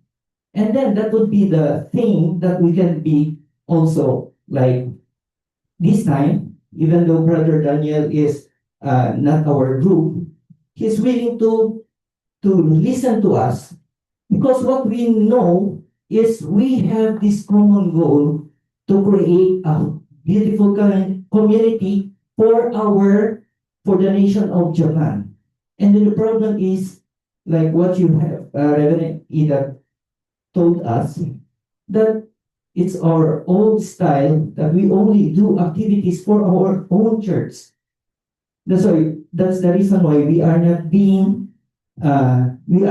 And then that would be the thing that we can be also like this time, even though Brother Daniel is not our group, he's willing to listen to us, because what we know is we have this common goal to create a beautiful community for the nation of Japan. And then the problem is like what you have Reverend Ida told us, that it's our old style that we only do activities for our own church. That's the reason why we are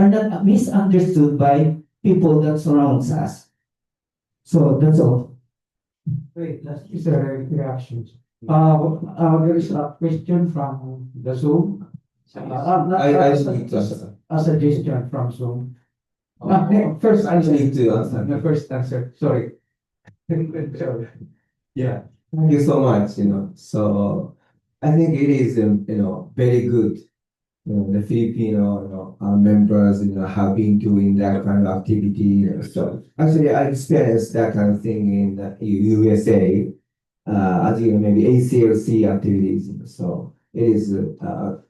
not misunderstood by people that surrounds us. So that's all. Wait, is there a reaction? There is a question from the Zoom. need to answer. A suggestion from Zoom. First the first answer, sorry. Sorry. Yeah, thank you so much. So I think it is, very good. The Filipino, members, have been doing that kind of activity. So actually, I experienced that kind of thing in the USA, as maybe ACLC activities. So it is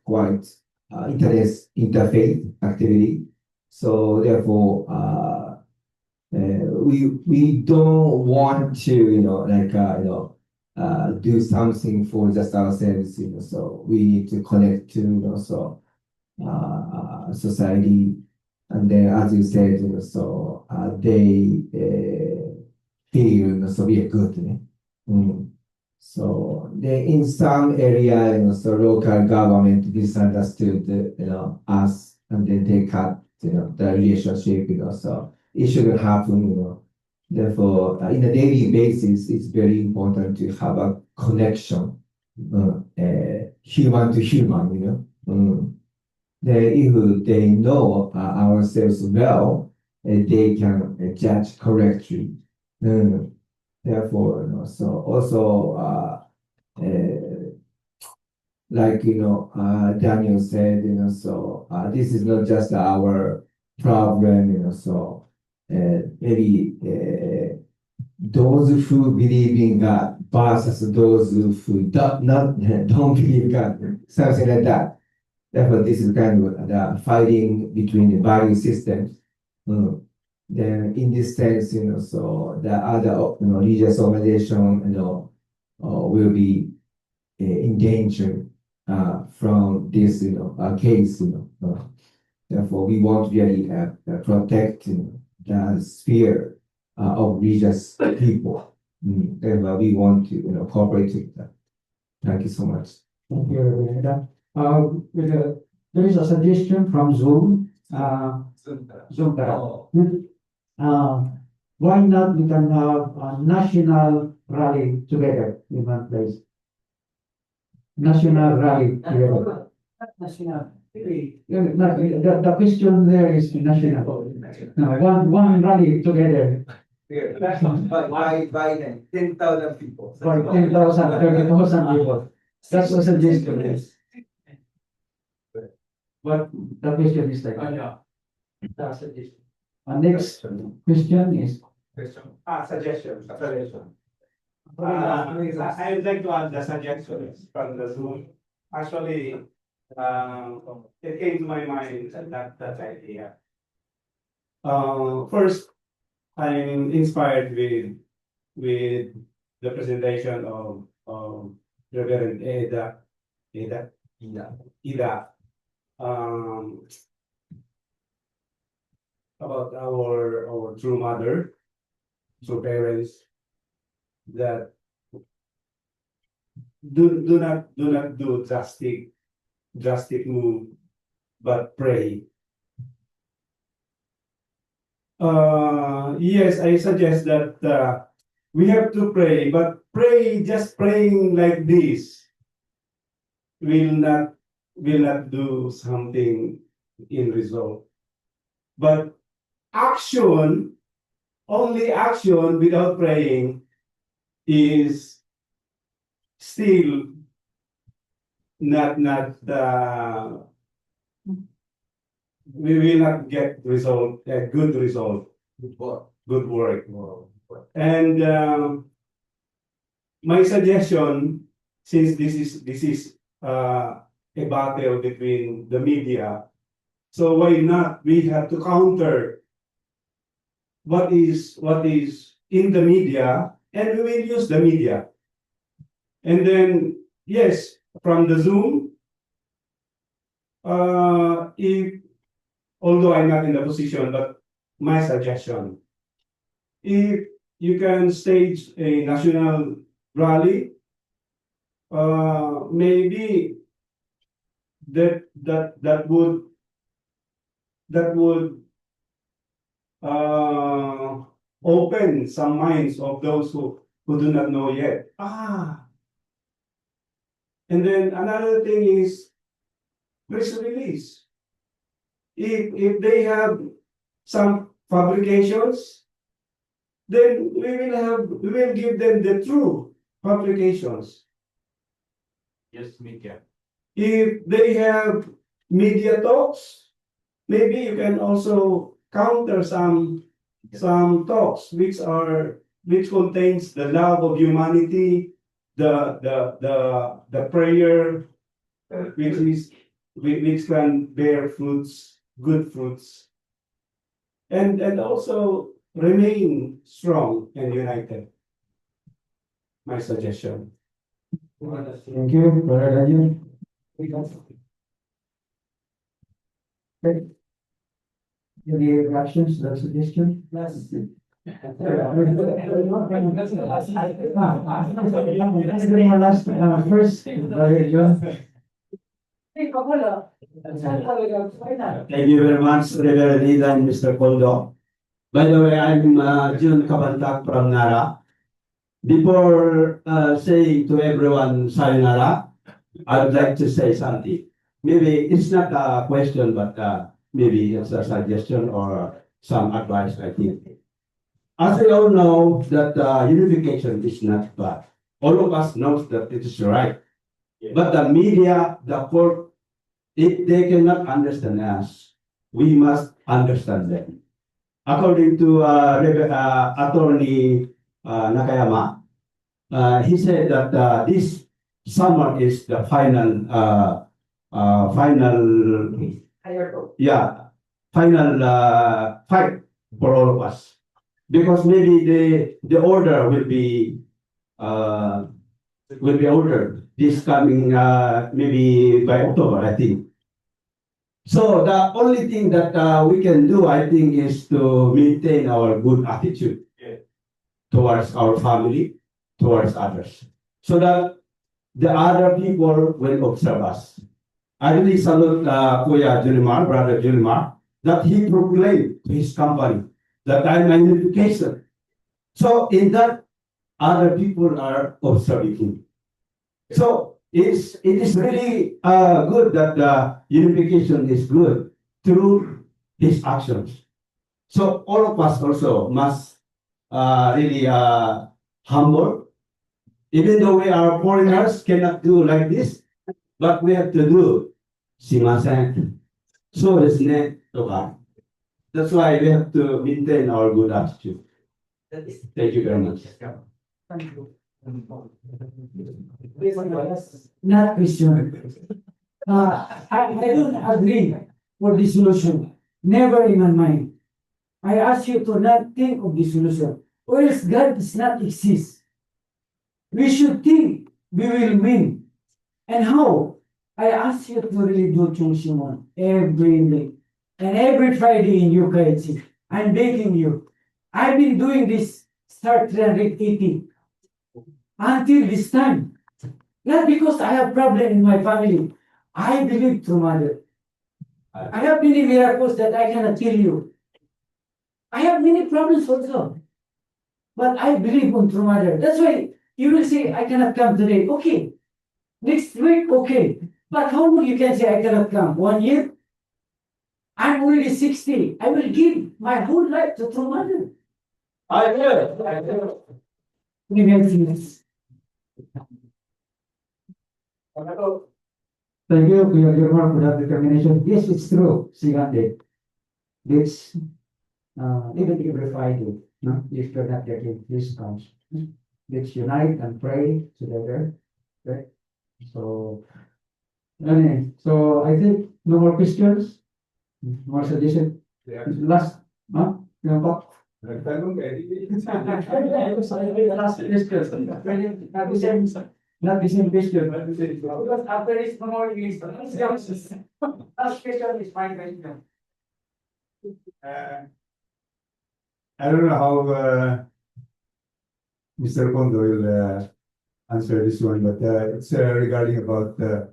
quite interfaith activity. So therefore, we don't want to do something for just ourselves. So we need to connect to society, and then as you said, so they feel so we are good. So in some area, so local government misunderstood us, and then they cut the relationship. So it shouldn't happen. Therefore, in a daily basis, it's very important to have a connection, human to human. If they know ourselves well, they can judge correctly. Therefore, so also, like Daniel said, so this is not just our problem. So maybe those who believe in God versus those who don't believe in God, something like that. Therefore, this is kind of the fighting between the value systems. Then, in this sense, so the other religious organization, will be in danger from this, case. Therefore, we want to really protect the sphere of religious people. Therefore, we want to cooperate with them. Thank you so much. Thank you, Reverend. There is a suggestion from Zoom. Zoom. Why not we can have a national rally together in one place? National rally together. National. The question there is national. No, one rally together. By 10,000 people. By 10,000, 30,000 people. That's a suggestion. But the question is like. That's a suggestion. Next question is. Suggestion. I would like to add the suggestions from the Zoom. Actually, it came to my mind that idea. First, I'm inspired with the presentation of Reverend Ida, about our true mother, true parents, that do not do drastic move, but pray. Yes, I suggest that we have to pray, but just praying like this will not do something in result. But only action without praying is still not we will not get good result. Good work. And my suggestion, since this is a battle between the media, so why not we have to counter what is in the media, and we will use the media. And then, yes, from the Zoom, if although I'm not in the position, but my suggestion, if you can stage a national rally, maybe that would open some minds of those who do not know yet. And then another thing is press release. If they have some fabrications, then we will give them the true fabrications. Yes, media. If they have media talks, maybe you can also counter some talks which contains the love of humanity, the prayer, which can bear fruits, good fruits, and also remain strong and united. My suggestion. Thank you, Brother Daniel. Okay. Any reactions to that suggestion? Let's bring our last, first, Brother John. Thank you very much, Reverend Ida and Mr. Koldo. By the way, I'm June Kabantak from Nara. Before saying to everyone sayonara, I would like to say something. Maybe it's not a question, but maybe it's a suggestion or some advice, I think. As we all know that unification is not bad. All of us knows that it is right. But the media, the court, if they cannot understand us, we must understand them. According to Attorney Nakayama, he said that this summer is the final fight for all of us, because maybe the order will be ordered this coming maybe by October, I think. So the only thing that we can do, I think, is to maintain our good attitude towards our family, towards others, so that the other people will observe us. I really salute Kuya Junimar, Brother Junimar, that he proclaimed to his company that I'm a unification. So in that, other people are observing him. So it is really good that the unification is good through his actions. So all of us also must really humble. Even though we are foreigners, cannot do like this, but we have to do. Simasen. So that's why we have to maintain our good attitude. Thank you very much. Thank you. Not Christian. I don't agree for dissolution. Never in my mind. I ask you to not think of dissolution, or else God does not exist. We should think we will win. And how? I ask you to really do Chung Shimon every day and every Friday in UKC. I'm begging you. I've been doing this start 380 until this time. Not because I have problem in my family. I believe through mother. I have many miracles that I cannot tell you. I have many problems also. But I believe on true mother. That's why you will say, I cannot come today. Okay. Next week, okay. But how long you can say I cannot come? 1 year? I'm already 60. I will give my whole life to true mother. I will. Thank you, Kuya Gilmore, for that determination. Yes, it's true, Sigande. This, even every Friday, no? If you're not getting this comes. Let's unite and pray together. Okay? So, anyway, so I think no more questions, more suggestion. Last, huh? You know, Pop? Last question. Not the same question. Because after this, no more is last question is my question. I don't know how Mr. Kondo will answer this one, but it's regarding about the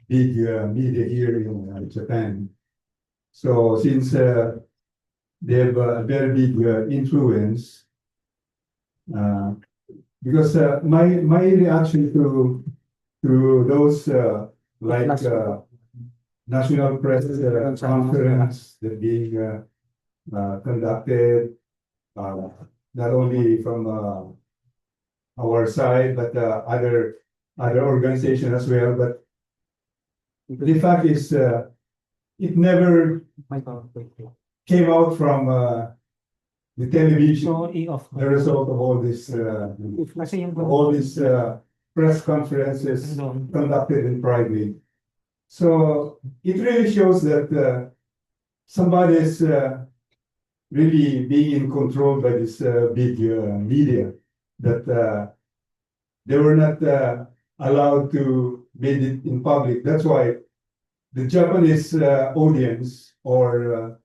big media here in Japan. So since they have a very big influence, because my reaction to those like national press conference that being conducted not only from our side but other organizations as well. But the fact is, it never came out from the television. The result of all this, press conferences conducted in private. So it really shows that somebody is really being in control by this big media, that they were not allowed to make it in public. That's why the Japanese audience or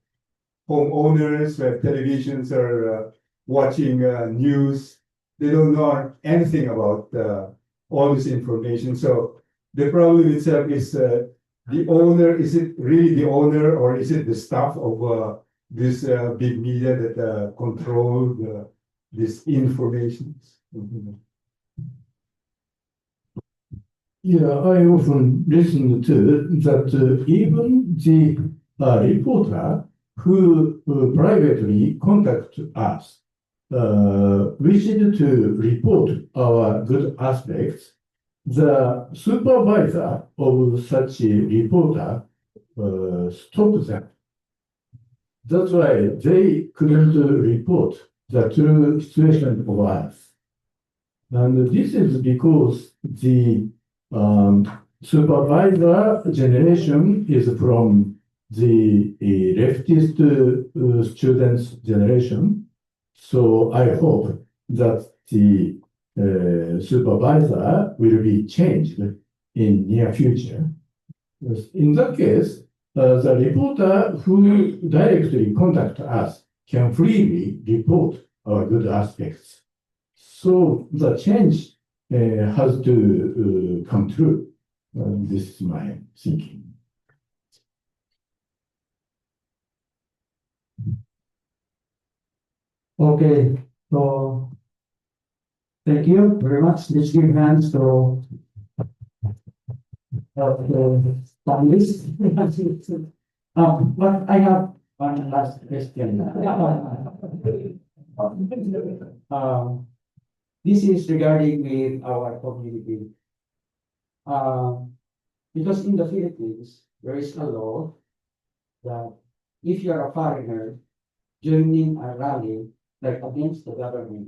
homeowners who have televisions or watching news, they don't know anything about all this information. So the problem itself is the owner. Is it really the owner, or is it the staff of this big media that control this information? Yeah, I often listen to that even the reporter who privately contact us wished to report our good aspects. The supervisor of such a reporter stopped them. That's why they couldn't report the true situation of us. And this is because the supervisor generation is from the leftist students generation. So I hope that the supervisor will be changed in near future. In that case, the reporter who directly contact us can freely report our good aspects. So the change has to come true. This is my thinking. Okay, so thank you very much. Let's give hands to the panelists. But I have one last question. This is regarding with our community. Because in the Philippines, there is a law that if you're a foreigner joining a rally like against the government,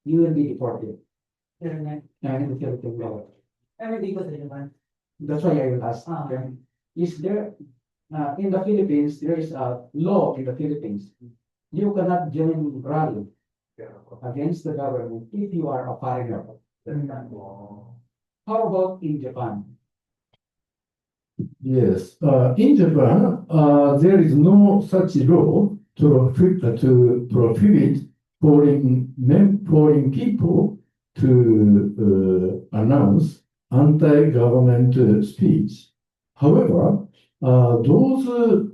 you will be deported. And in the Philippine law. That's why I will ask. Okay? Is there in the Philippines, there is a law in the Philippines. You cannot join rally against the government if you are a foreigner. How about in Japan? Yes, in Japan, there is no such law to prohibit foreign people to announce anti-government speech. However, those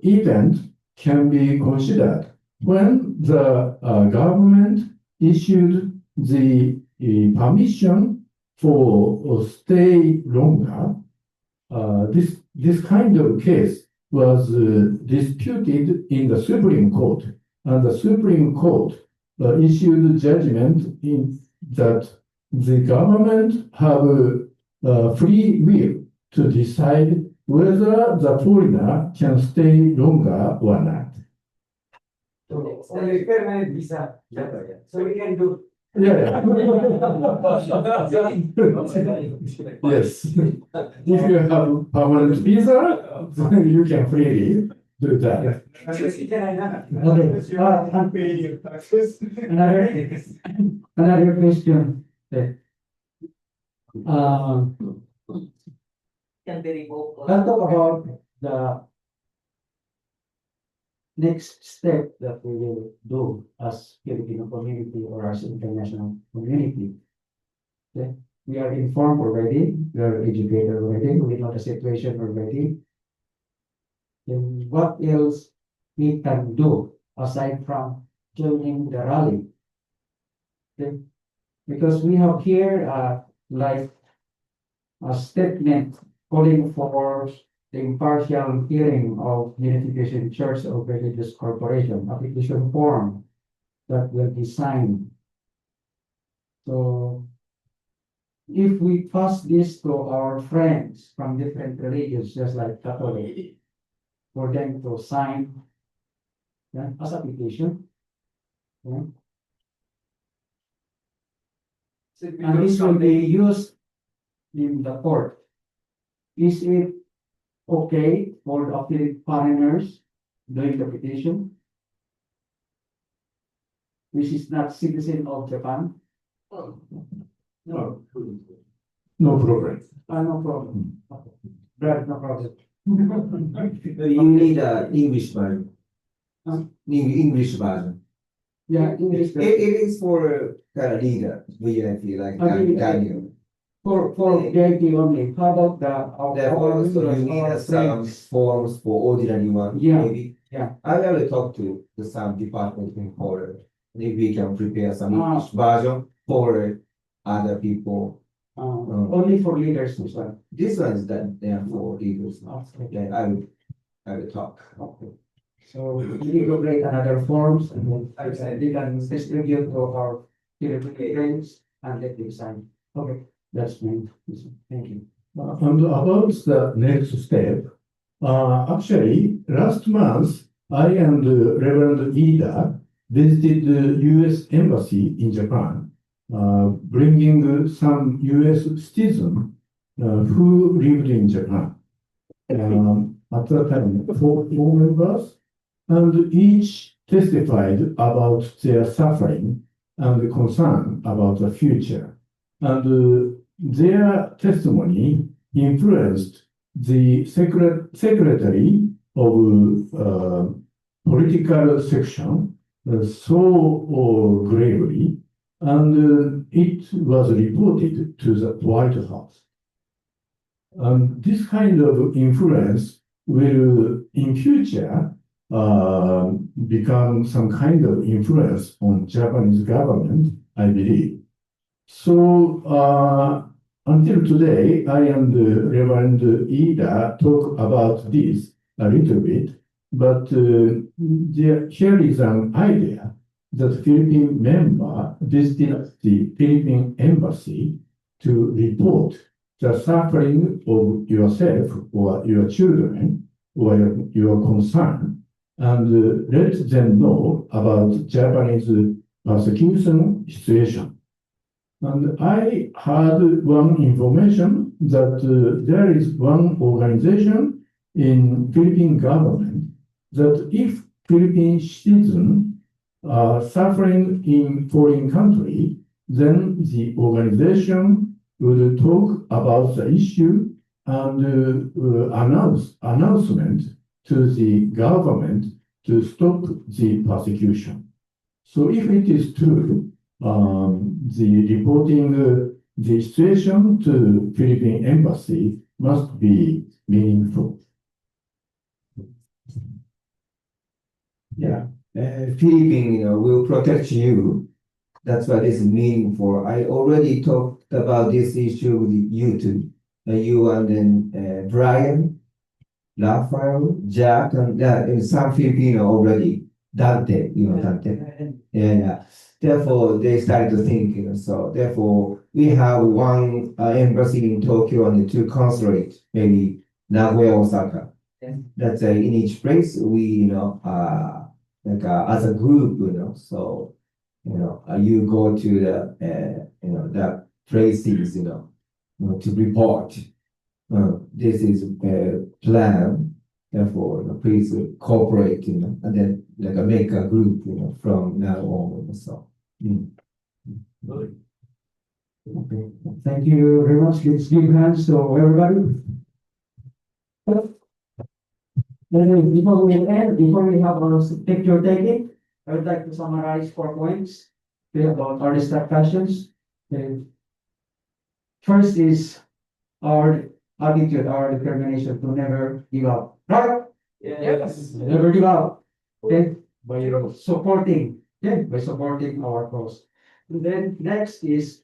events can be considered when the government issued the permission for stay longer. This kind of case was disputed in the Supreme Court, and the Supreme Court issued judgment in that the government have free will to decide whether the foreigner can stay longer or not. So permanent visa. So we can do. Yeah. Yes. If you have permanent visa, then you can freely do that. Another question. Let's talk about next step that we will do as Filipino community or as international community. Okay, we are informed already, we are educated already, we know the situation already. Then what else we can do aside from joining the rally? Okay, because we have here like a statement calling for the impartial hearing of Unification Church of Religious Corporation, application form that will be signed. So if we pass this to our friends from different religions, just like Catholic, for them to sign as application. Yeah. And this will be used in the court. Is it okay for the affiliate foreigners doing the petition, which is not citizen of Japan? No. No problem. No problem. Brad, no problem. You need a English version. Huh? English version. Yeah, English. It is for kind of leader, VIP, like Daniel. For VIP only. How about Therefore, our so you need some friends? forms for ordinary one, Yeah. maybe. Yeah. I will talk to some department in Poland. If we can prepare some Ah. English version for other people. Only for leaders this one. This one is that they are for leaders. Okay. Okay, I will talk. Okay. So we will create another forms and then they can distribute to our Filipino friends and let them sign. Okay, that's me. Thank you. And about the next step, actually, last month, I and Reverend Ida visited the U.S. Embassy in Japan, bringing some U.S. citizens who lived in Japan. At that time, four members, and each testified about their suffering and concern about the future. And their testimony influenced the secretary of political section so gravely, and it was reported to the White House. And this kind of influence will, in future, become some kind of influence on Japanese government, I believe. So until today, I and Reverend Ida talk about this a little bit, but here is an idea that Philippine member visited the Philippine embassy to report the suffering of yourself or your children or your concern, and let them know about Japanese persecution situation. And I had one information that there is one organization in Philippine government that if Philippine citizens are suffering in foreign country, then the organization will talk about the issue and announcement to the government to stop the persecution. So if it is true, the reporting the situation to Philippine embassy must be meaningful. Yeah, Philippine, will protect you. That's what is meaningful. I already talked about this issue with you two, you and then Brian, Rafael, Jack, and some Filipino already. Dante, Dante. Yeah. Therefore, they started to think, so therefore, we have one embassy in Tokyo and two consulate, maybe Nagoya, Osaka. That's in each place, we, like as a group, so, you go to the, the places, to report. This is a plan. Therefore, please cooperate, and then like make a group, from now on. So, Okay. Thank you very much. Let's give hands to everybody. Anyway, before we end, before we have our picture taking, I would like to summarize 4 points about our discussions. Okay. First is our attitude, our determination to never give up. Right? Yes. Never give up. Okay? By supporting, okay? By supporting our cause. And then next is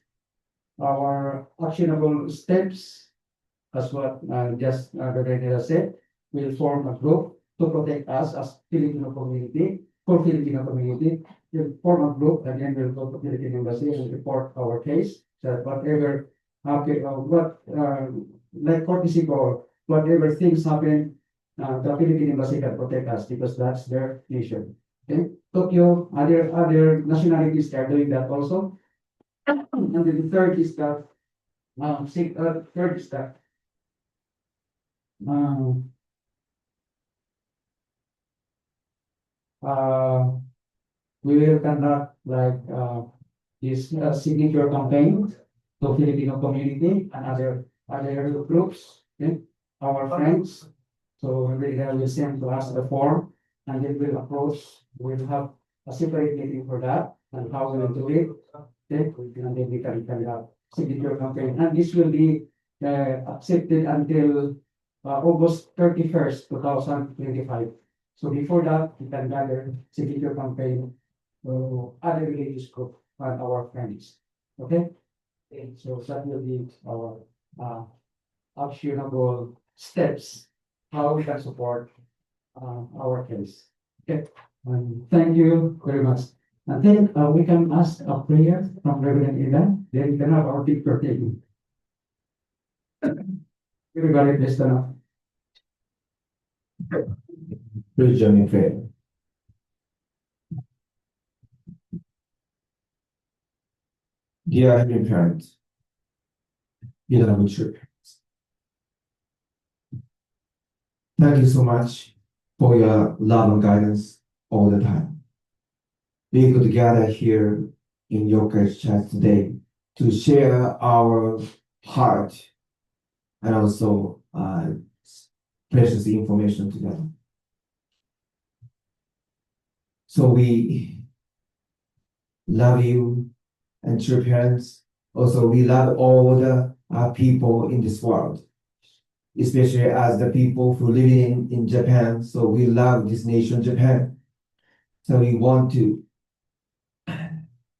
our actionable steps, as what just Reverend said, will form a group to protect us as Filipino community, for Filipino community. We'll form a group and then we'll go to Philippine Embassy and report our case. So whatever happen, like courtesy call, whatever things happen, the Philippine Embassy can protect us because that's their mission. Okay, Tokyo, other nationalities are doing that also. And then the third is that, third is that, we will conduct like this signature campaign to Filipino community and other groups, okay? Our friends. So they will send to us the form and then we'll approach, we'll have a separate meeting for that and how we will do it. Okay? And then we can conduct signature campaign. And this will be accepted until August 31st, 2025. So before that, we can gather signature campaign to other religious group and our friends. Okay? So that will be our actionable steps, how we can support our case. Okay? Thank you very much. I think we can ask a prayer from Reverend Ida, then we can have our picture taken. Everybody, please stand up. Please join me in prayer. Dear Heavenly Parents, beloved church, thank you so much for your love and guidance all the time. We could gather here in your church today to share our heart and also precious information together. So we love you and your parents. Also, we love all the people in this world, especially as the people who live in Japan. So we love this nation, Japan. So we want to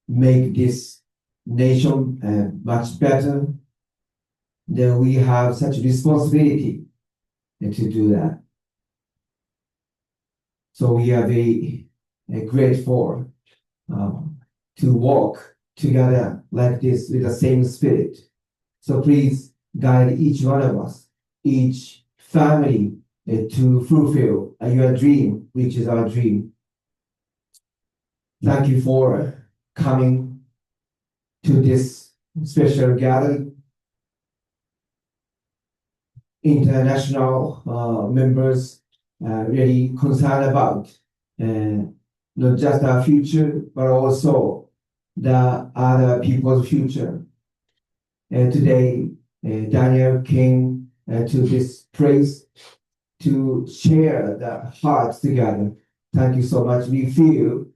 make this nation much better. Then we have such responsibility to do that. So we are very grateful to walk together like this with the same spirit. So please guide each one of us, each family to fulfill your dream, which is our dream. Thank you for coming to this special gathering. International members really concerned about not just our future, but also the other people's future. Today, Daniel came to this place to share the hearts together. Thank you so much. We feel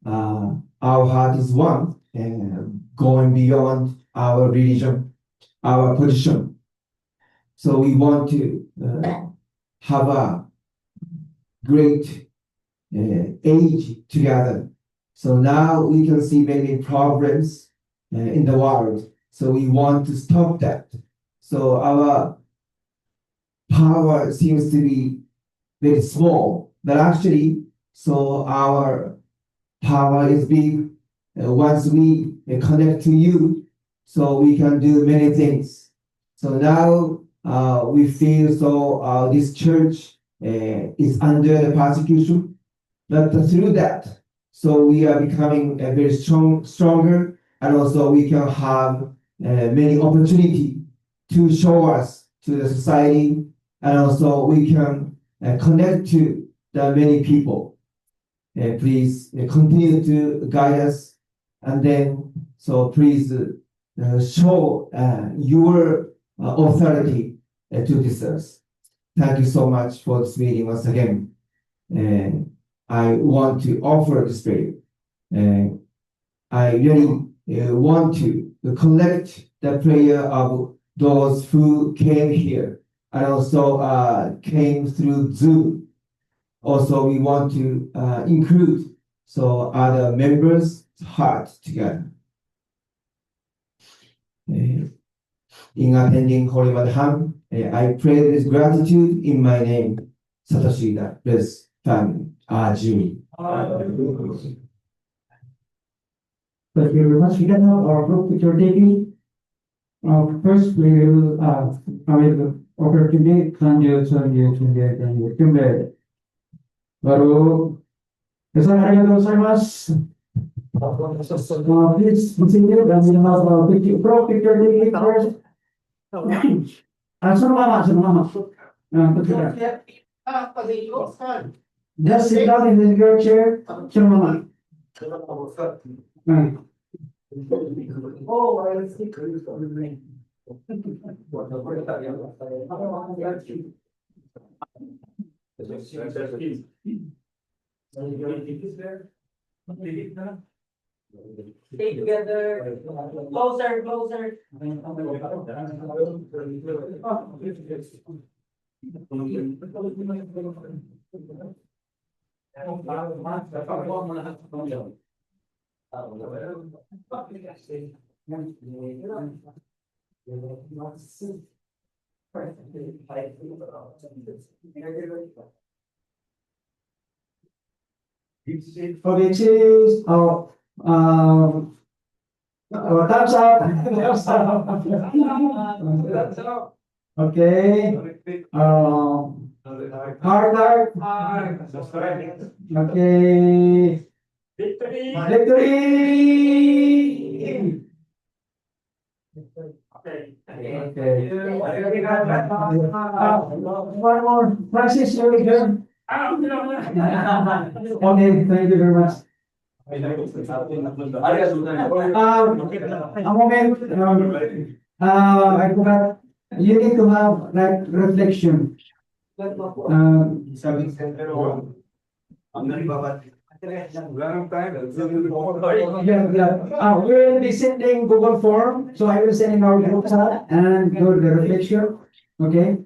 our heart is one and going beyond our religion, our position. So we want to have a great age together. So now we can see many problems in the world. So we want to stop that. So our power seems to be very small, but actually, so our power is big. Once we connect to you, so we can do many things. So now we feel so this church is under the persecution, but through that, so we are becoming very stronger, and also we can have many opportunity to show us to the society, and also we can connect to the many people. Please continue to guide us, and then so please show your authority to this earth. thank you so much for this meeting once again. And I want to offer this prayer. And I really want to collect the prayer of those who came here and also came through Zoom. Also, we want to include other members' heart together. In attending Holy Mother Ham, I pray with gratitude in my name, Satoshi, bless family, Jimmy. Thank you very much. We can have our group picture taking. First, we will, I will offer today, Kimbe. Baru, besar arigatou gozaimasu. Please continue, and we have our picture taking first. Mama. Just sit down in your chair. Mama. Oh, I will speak to you for the name. Stay together. Closer. Okay, cheers. Thumbs up. Okay. Heart. Okay. Victory. Okay. One more. Francis, you're good. Okay, thank you very much. A moment. I forgot. You need to have like reflection. We'll be sending Google form, so I will send in our group chat and do the reflection. Okay.